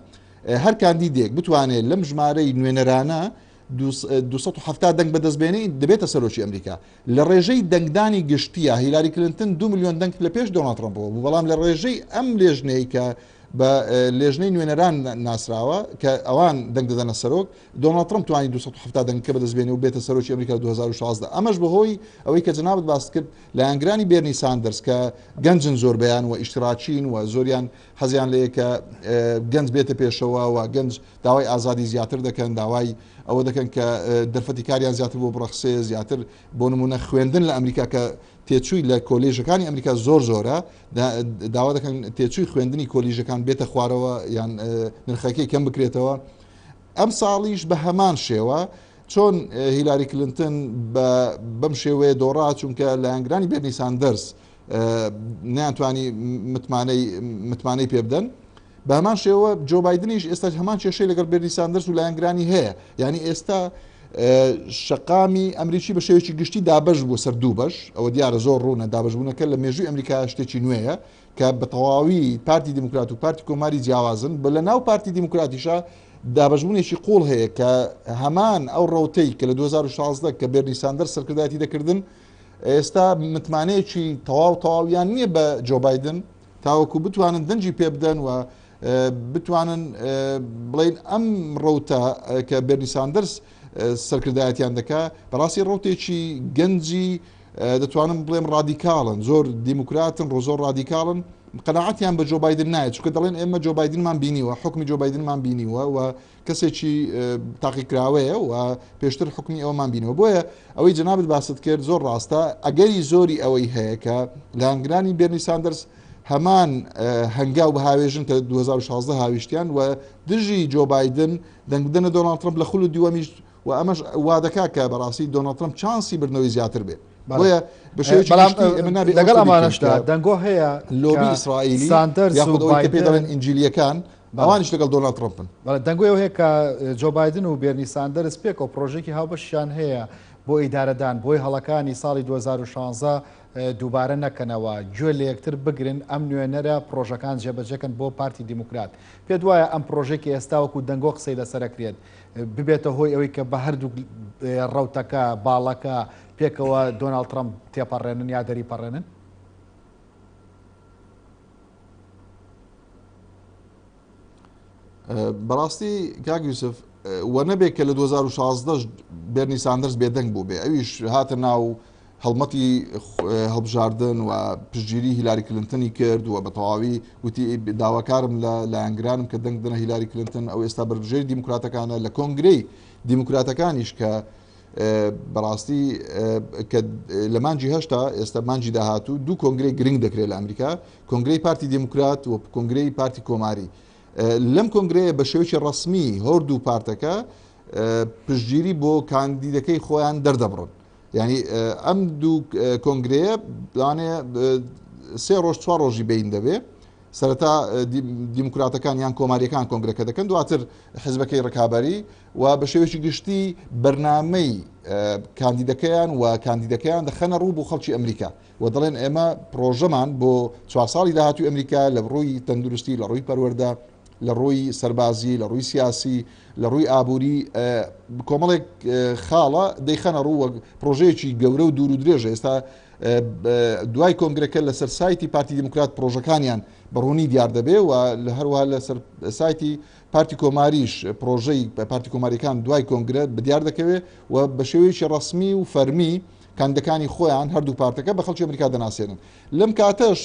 [SPEAKER 3] هەر کاندیدێک بتوانێت لەم ژمارەی نوێنەرانە 270 دەنگ بەدەستبێنی دەبێتە سەرۆکی ئەمریکا. لە ڕێژەی دەنگدانی گشتیە هیلاری کلینتن 2 میلیۆن دەنگ لە پێش دۆناڵد ترامپەوە بوو بەڵام لە ڕێژەی ئەم لێژنەی کە بە لێژنەی نوێنەران ناسراوە کە ئەوان دەنگ دەدەنە سەرۆک دۆناڵد ترامپ توانی 270 دەنگ کە بەدەستبێنی و بێتە سەرۆکی ئەمریکا 2016 ئەمەش بەهۆی ئەوەی کە جنابەت باس کرد لە ئەنگرانی بێرنی ساندەرز کە گەنجن زۆر بەیان و ئیشتراچین و زۆریان حەزیان لەیە کە گەنج بێتە پێشەوە و گەنج داوای ئازادی زیاتر دەکەن داوای ئەوە دەکەن کە دەرفەتی کاریان زیاتر بۆ بڕەخسێ زیاتر بۆ نمونە خوێندن لە ئەمریکا کە تێچووی لە کۆلیژەکانی ئەمریکا زۆرە داوا دەکەن تێچووی خوێندنی کۆلیژەکان بێتە خوارەوە یان نرخەکەی کەم بکرێتەوە. ئەم ساڵیش بە هەمان شێوە چۆن هیلاری کلینتن بەم شێوەیە دۆڕا چونکە لە ئەنگرانی بێرنی ساندەرز ناتوانی متمانەی پێ بدەن بە هەمان شێوە جۆ بایدنیش ئێستا هەمان کێشەی لەگەڵ بێرنی ساندەرز و لە ئەنگرانی هەیە ینی ئێستا شقامی ئەمریکی بە شێوەیەکی گشتی دابش بوو سەر دوو بەش ئەوە دیارە زۆر ڕوونە دابشبوونەکە لە مێژووی ئەمریکا شتێکی نوێیە کە بە تەواوی پارتی دیموکرات و پارتی کۆماری جیاوازن بە لە ناو پارتی دیموکراتیشە دابشبوونێکی قوڵ هەیە کە هەمان ئەو ڕەوتەی کە لە 2016 کە بێرنی ساندەرس سەرکردایەتی دەکردن ئێستا متمانەیەکی تەواویان نییە بە جۆ بایدن تاوەکو بتوانن دەنجی پێ بدەن و بتوانن بڵین ئەم ڕەوتە کە بێرنی ساندەرس سەرکردایەتیان دەکا بەڕاستی ڕۆتێکی گەنجی دەتوانم بڵێم ڕادیکاڵن زۆر دیموکراتن زۆر ڕادیکاڵن قەناعەتیان بە جۆ بایدن نایێت چونکە دەڵێن ئێمە جۆ بایدنمان بینیوە حکمی جۆ بایدنمان بینیوە و کەسێکی تاقیکراوەیە و پێشتر حکمی ئەوەمان بینەوە بۆیە ئەوەی جەنابەت باست کرد زۆر ڕاستە ئەگەری زۆری ئەوەی هەیە کە لە هەنگرانی بێرنی ساندەرس هەمان هەنگاو بە هاوێژن کە 2016 هاویشتیان و دژی جۆ بایدن دەنگدنە دۆناڵد ترەمپ لە خول و دیوەمیش و ئەمەش وا دەکا کە بەڕاستی دۆناڵد ترەمپ چانسی بردنەوەی زیاتر بێت بۆیە
[SPEAKER 1] لەگەڵ ئەمانەشدا دەنگۆ هەیە
[SPEAKER 3] لۆبی ئیسرائیلی پێدەڵێن ئینجیلیەکان ئەوانیش لەگەڵ دۆناڵد ترەمپن
[SPEAKER 1] دەنگۆی هەیە کە جۆ بایدن و بێرنی ساندەرس پێکەوە پرۆژێکی هاوبەشیان هەیە بۆ ئیدارەدان بۆی هەڵەکانی ساڵی 2016 دووبارە نەکەنەوە گوێ لە یەکتر بگرن ئەم نوێنەرە پرۆژەکان جێبەجەکەن بۆ پارتی دیموکرات پێ وایە ئەم پرۆژێکی ئێستا وەکو دەنگۆ قسەی لەسەرەکرێت ببێتە هۆی ئەوەی کە بە هەردوو ڕەوتەکە باڵەکە پێکەوە دۆناڵد ترەمپ تێپەڕێنن یا دەریپەڕێنن
[SPEAKER 3] بەڕاستی کاک یوسف وە نەبێت کە لە 2016 بێرنی ساندەرس بێدەنگ بوو بێ ئەویش هاتە ناو هەڵمەتی هەڵبژاردن و پشتگیری هیلاری کلنتنی کرد و بە تەواوی وتی داواکارم لە لایەنگرانم کە دەنگ دنە هیلاری کلنتن ئەو ئێستا بەرژێری دیموکراتەکانە لە کۆنگرەی دیموکراتەکانیش کە بەڕاستی کە لە مانجی هەشتا ئێستا مانجی داهاتوو دوو کۆنگرەی گرنگ دەکرێت لە ئەمریکا کۆنگرەی پارتی دیموکرات و کۆنگرەی پارتی کۆماری لەم کۆنگرەیە بە شێوەیەکی ڕسمی هەردوو پارتەکە پشتگیری بۆ کاندیدەکەی خۆیان دەردەبڕن یعنی ئەم دوو کۆنگرەیە لانێ سێ ڕۆژ چوار ڕۆژی بین دەبێ سەرەتا دیموکراتەکان یان کۆماریەکان کۆنگرەکە دەکەن دواتر حزبەکەی ڕکابەری و بە شێوەیەکی گشتی بەرنامەی کاندیدەکەیان و کاندیدەکەیان دەخەنە ڕوو بۆ خەڵکی ئەمریکا و دەڵێن ئێمە پرۆژەمان بۆ 4 ساڵی داهاتووی ئەمریکا لە ڕووی تەندروستی لە ڕووی پەروەردە لە ڕووی سەربازی لە ڕووی سیاسی لە ڕووی ئابووری کۆمەڵێک خاڵە دەیخەنە ڕوو پرۆژەیەکی گەورە و دوور و درێژە ئێستا دوای کۆنگرەکە لەسەر سایتی پارتی دیموکرات پرۆژەکانیان بەڕوونی دیار دەبێ و لە هەروەها لەسەر سایتی پارتی کۆماریش پرۆژەی پارتی کۆماریەکان دوای کۆنگرە بەدیار دەکەوێت و بە شێوەیەکی ڕسمی و فەرمی کاندەکانی خۆیان هەردوو پارتەکە بە خەڵکی ئەمریکا دەناسێنن لەم کاتەش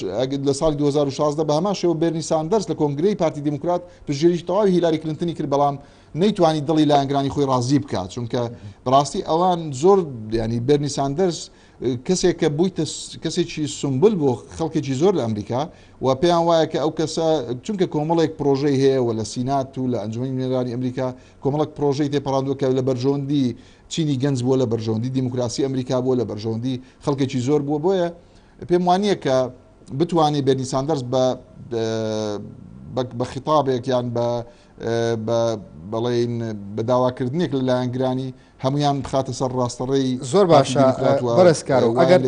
[SPEAKER 3] لە ساڵی 2016 بە هەمان شێوە بێرنی ساندەرس لە کۆنگرەی پارتی دیموکرات پشتگیریی تەواوی هیلاری کلنتنی کرد بەڵام نەیتوانی دڵی لایەنگرانی خۆی ڕازی بکات چونکە بەڕاستی ئەوان زۆر ینی بێرنی ساندەرس کەسێک کە بوویتە کەسێکی سمبل بۆ خەڵکێکی زۆر لە ئەمریکا و پێیان وایە کە ئەو کەسە چونکە کۆمەڵێک پرۆژەی هەیە و لە سینات و لە ئەنجومەنی نوێنەرانی ئەمریکا کۆمەڵک پرۆژەی تێپەڕاندووە کە لە بەرژەوەندی چینی گەنج بووە لە بەرژەوەندی دیموکراسی ئەمریکا بووە لە بەرژەوەندی خەڵکێکی زۆر بووە بۆیە پێم وانییە کە بتوانێت بێرنی ساندەرس بە خیتابێک یان بەڵێن بە داواکردنێک لە لایەنگرانی هەمویان بخاتە سەر ڕاستەڕێی
[SPEAKER 1] زۆر باشە بەرزکارەوە ئەگەر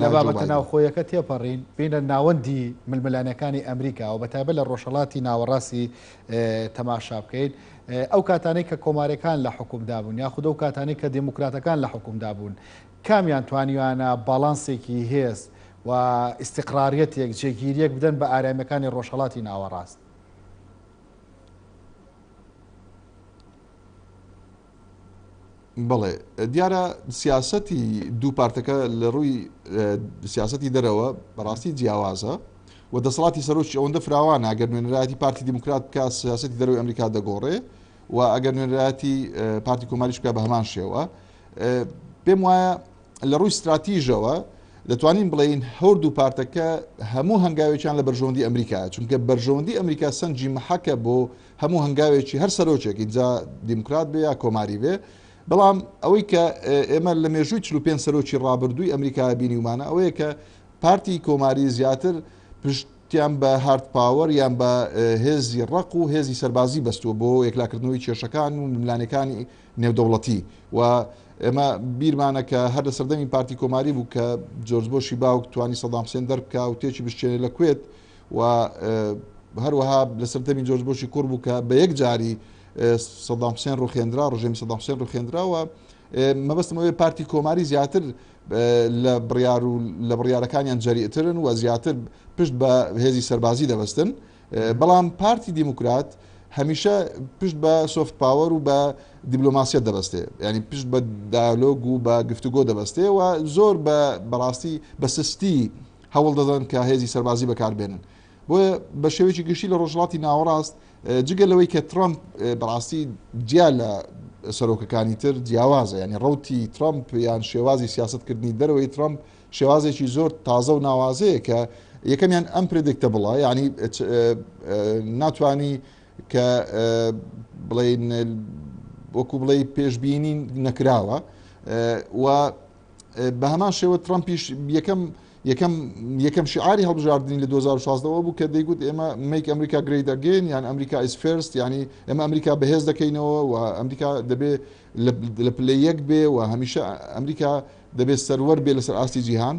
[SPEAKER 1] لە بابەتە ناوخۆیەکە تێپەڕین بینە ناوەندی ململانەکانی ئەمریکا و بەتایبەت لە ڕۆژهەڵاتی ناوەڕاستی تەماشا بکەیت ئەو کاتانەی کە کۆمارەکان لە حکومدا بوون یاخود ئەو کاتانەی کە دیموکراتەکان لە حکومدا بوون کامیان توانیوانە باڵانسێکی هێز و ئیستیقراریەتێک جێگیریەک بدەن بە ئارامیەکانی ڕۆژهەڵاتی ناوەڕاست
[SPEAKER 3] بڵێ دیارە سیاسەتی دوو پارتەکە لە ڕووی سیاسەتی دەرەوە بەڕاستی جیاوازە و دەسەڵاتی سەرۆکی ئەوەندە فراوانە ئەگەر نوێنەرایەتی پارتی دیموکرات بکە سیاسەتی دەرەوەی ئەمریکا دەگۆڕێ و ئەگەر نوێنەرایەتی پارتی کۆماریش بکە بە هەمان شێوە پێم وایە لە ڕووی استراتیژەوە دەتوانین بڵێین هەردوو پارتەکە هەموو هەنگاوێکیان لە بەرژەوەندی ئەمریکا چونکە بەرژەوەندی ئەمریکا سەنجی مەحەکە بۆ هەموو هەنگاوێکی هەر سەرۆکێکی جا دیموکرات بێ یا کۆماری بێ بەڵام ئەوەی کە ئێمە لە مێژووی 45 سەرۆکی ڕابردووی ئەمریکا بینی ومانە ئەوەیە کە پارتی کۆماری زیاتر تیان بە هارد پاوەر یان بە هێزی ڕق و هێزی سەربازی بەستووە بۆ یەکلاکردنەوەی کێشەکان و ملانەکانی نێودەوڵەتی و ئێمە بیرمانە کە هەر لە سەردەمی پارتی کۆماری بوو کە جۆرج بۆشی باوک توانی سەدام حوسێن دەربکە و تێکی بشتێنێ لە کوێت و هەروەها لە سەردەمی جۆرج بۆشی کوڕ بوو کە بە یەک جاری سەدام حوسێن ڕوخێندرا ڕژێمی سەدام حوسێن ڕوخێندراوە مەبەستمەوەی پارتی کۆماری زیاتر لە بڕیارەکانیان جەریئترن و زیاتر پشت بە هێزی سەربازی دەبەستن بەڵام پارتی دیموکرات هەمیشە پشت بە سۆفت پاوەر و بە دیبلۆماسیەت دەبەستێ ینی پشت بە دایالۆگ و بە گفتوگۆ دەبەستێ و زۆر بەڕاستی بە سستی هەوڵ دەدەن کە هێزی سەربازی بەکاربێنن بۆیە بە شێوەیەکی گشتی لە ڕۆژهەڵاتی ناوەڕاست جگەلەوەی کە ترامپ بەڕاستی جیا لە سەرۆکەکانی تر جیاوازە ینی ڕوتی ترامپ یان شێوازی سیاستکردنی دەرەوەی ترامپ شێوازێکی زۆر تازە و ناوازەیە کە یەکەمیان ئەم پرێدیکتەبڵە ینی ناتوانی کە بڵێن وەکو بڵێ پێشببینی نەکراوە و بە هەمان شێوە ترامپیش یەکەم شعاری هەڵبژاردننی لە 2016ەوە بوو کە دەیگوت ئێمە میک ئەمریکا گرێت ئەگەین یان ئەمریکا ئیز فێرست ینی ئێمە ئەمریکا بەهێز دەکەینەوە و ئەمریکا دەبێت لە پلە یەک بێ و هەمیشە ئەمریکا دەبێت سەروەر بێ لەسەر ئاستی جیهان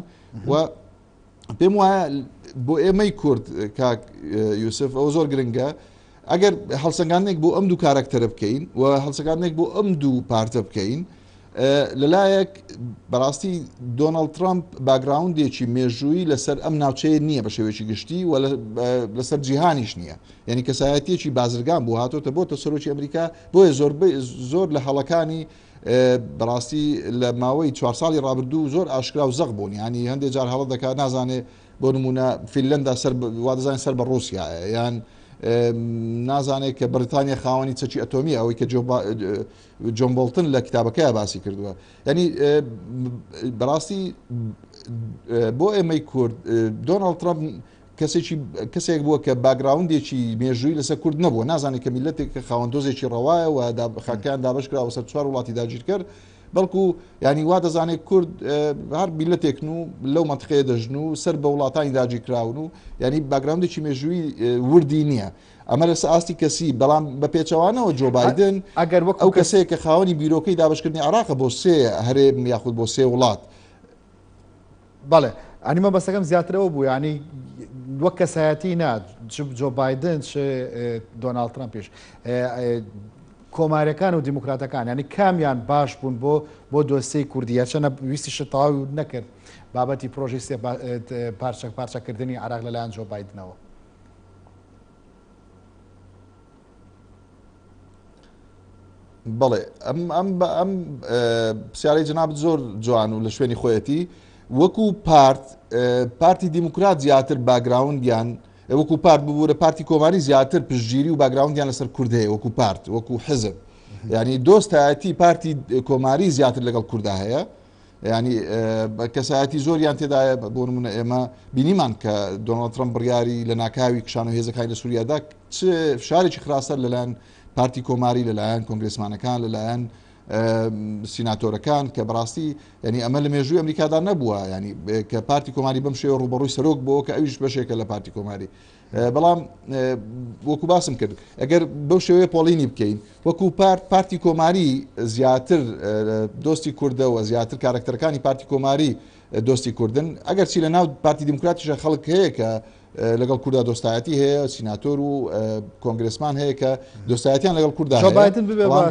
[SPEAKER 3] و پێم وایە بۆ ئێمەی کورد کاک یوسف ئەو زۆر گرنگە ئەگەر هەڵسەنگانێک بۆ ئەم دوو کارکتەرە بکەین و هەڵسەنگانێک بۆ ئەم دوو پارتە بکەین لەلایەک بەڕاستی دۆناڵد ترامپ باگراوندێکی مێژووی لەسەر ئەم ناوچەیە نییە بە شێوێکی گشتی و لەسەر جیهانیش نییە یعنی کەسایەتێکی بازرگان بوو هاتۆتە بۆتە سەرۆکی ئەمریکا بۆیە زۆر لە هەڵەکانی بەڕاستی لە ماوەی 4 ساڵی ڕابردوو زۆر ئاشکرا و زەق بوون ینی هەندێک جار هەڵە دەکات نازانێ بۆ نمونە فیلەندا وا دەزانین سەر بە ڕوسیا یان نازانێت کە بریتانیا خاوەنی چەکی ئەتۆمی ئەوەی کە جۆن بۆڵتن لە کتابەکەی باسی کردووە ینی بەڕاستی بۆ ئێمەی کورد دۆناڵد ترامپ کەسێک بووە کە باگراوندێکی مێژووی لەسەر کورد نەبووە نازانێت کە میلەتێک کە خاوەندۆزێکی ڕەوایە و خاکیان دابشکراوە سەر 4 وڵاتی داگیر کرد بەڵکو ینی وا دەزانێت کورد هەر میلەتێکن و لەو منتقەیە دەژن و سەر بە وڵاتانی داگیرکراون و ینی باگراوندێکی مێژووی وردی نییە ئەمە لەسەر ئاستی کەسی بەڵام بە پێچەوانەوە جۆ بایدن
[SPEAKER 1] ئەگەر
[SPEAKER 3] ئەو کەسەیە کە خاوەنی بیرۆکەی دابشکردنی عراقە بۆ 3 هەرێم یاخود بۆ 3 وڵات
[SPEAKER 1] بەڵێ ئەنیمە بەسەکەم زیاترەوە بوو ینی وەک کەسایەتی نا جۆ بایدن دۆناڵد ترامپیش کۆماریەکان و دیموکراتەکان ینی کامیان باش بوون بۆ دۆسەی کوردیە چەنە ویستی تەواوی نەکرد بابەتی پرۆژی پارچەکردنی عراق لەلایەن جۆ بایدنەوە
[SPEAKER 3] بەڵێ ئەم پرسیارەی جناب زۆر جوان و لە شوێنی خۆیەتی وەکو پارتی دیموکرات زیاتر باگراوندیان وەکو پارت ببوورە پارتی کۆماری زیاتر پشتگیری و باگراوندیان لەسەر کوردەیە وەکو پارت وەکو حزب ینی دۆستایەتی پارتی کۆماری زیاتر لەگەڵ کووردا هەیە ینی کەسایەتی زۆریان تێدایە بۆ نمونە ئێمە بینیمان کە دۆناڵد ترامپ بڕیاری لە ناکاوی کشان و هێزەکانی لە سووریادا چ فشارێکی خراپتر لەلایەن پارتی کۆماری لەلایەن کۆنگرسمانەکان لەلایەن سیناتۆرەکان کە بەڕاستی ینی ئەمە لە مێژووی ئەمریکادا نەبووە ینی کە پارتی کۆماری بەم شێوە ڕوبەڕووی سەرۆک بۆ کە ئەویش بەشێکە لە پارتی کۆماری بەڵام وەکو باسم کرد ئەگەر بەو شێوەیە پۆڵینی بکەین وەکو پارتی کۆماری زیاتر دۆستی کوردەوە زیاتر کارکتەرەکانی پارتی کۆماری دۆستی کوردن ئەگەر چی لە ناو پارتی دیموکراتیشە خەڵک هەیە کە لەگەڵ کووردا دۆستایەتی هەیە سیناتۆر و کۆنگرسمان هەیە کە دۆستایەتیان لەگەڵ کووردا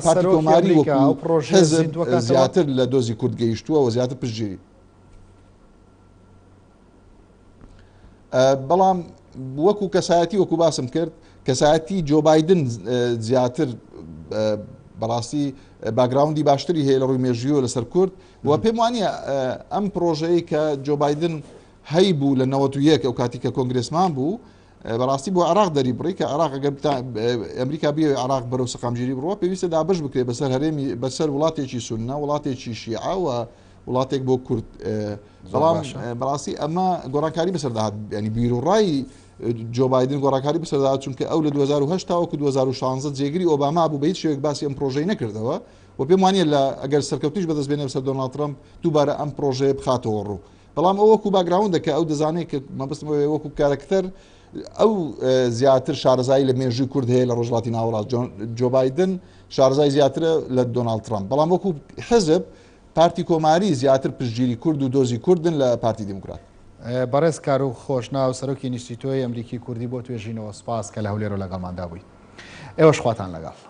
[SPEAKER 3] پارتی کۆماری وەکو زیاتر لە دۆزی کورد گەیشتووە و زیاتر پشتگیری بەڵام وەکو کەسایەتی وەکو باسم کرد کەسایەتی جۆ بایدن زیاتر بەڕاستی باگراوندی باشتری هەیە لە ڕووی مێژوویەوە لەسەر کورد و پێم وانە ئەم پرۆژەیە کە جۆ بایدن هەی بوو لە 91 ئەو کاتی کە کۆنگرسمان بوو بەڕاستی بۆ عراق دەری بڕی کە عراق ئەگەر ئەمریکا بێ عراق بەرەو سەقامگیری بڕوە پێویستە دابش بکرێت بەسەر هەرێمی بەسەر وڵاتێکی سونە وڵاتێکی شیعە و وڵاتێک بۆ کورد بەڵام بەڕاستی ئەمە گۆڕانکاری بەسەرداهات ینی بیرروڕایی جۆ بایدن گۆڕانکاری بەسەرداهات چونکە ئەو لە 2010 تاوەکو 2016 جێگری ئۆباما بوو بە هیچ شێوەیەک باسی ئەم پرۆژەی نەکردەوە و پێم وانە لە ئەگەر سەرکەوتیش بەدەستبێنێ بەسەر دۆناڵد ترامپ دووبارە ئەم پرۆژەیە بخاتەوە ڕوو بەڵام ئەو وەکو باگراوند دەکە ئەو دەزانێت کە مەبەستمەوە وەکو کارکتەر ئەو زیاتر شارەزایی لە مێژووی کورد هەیە لە ڕۆژهەڵاتی ناوەڕاست جۆ بایدن شارەزای زیاترە لە دۆناڵد ترامپ بەڵام وەکو حزب پارتی کۆماری زیاتر پشتگیری کورد و دۆزی کوردن لە پارتی دموکرات.
[SPEAKER 1] بەڕێز کار و خۆشناو سەرۆکی نیشتیتۆی ئەمریکی کوردی بۆ توێژینەوە سپاس کە لە هەولێرە لەگەڵماندا بووی. ئێوەش خواتان لەگەڵ.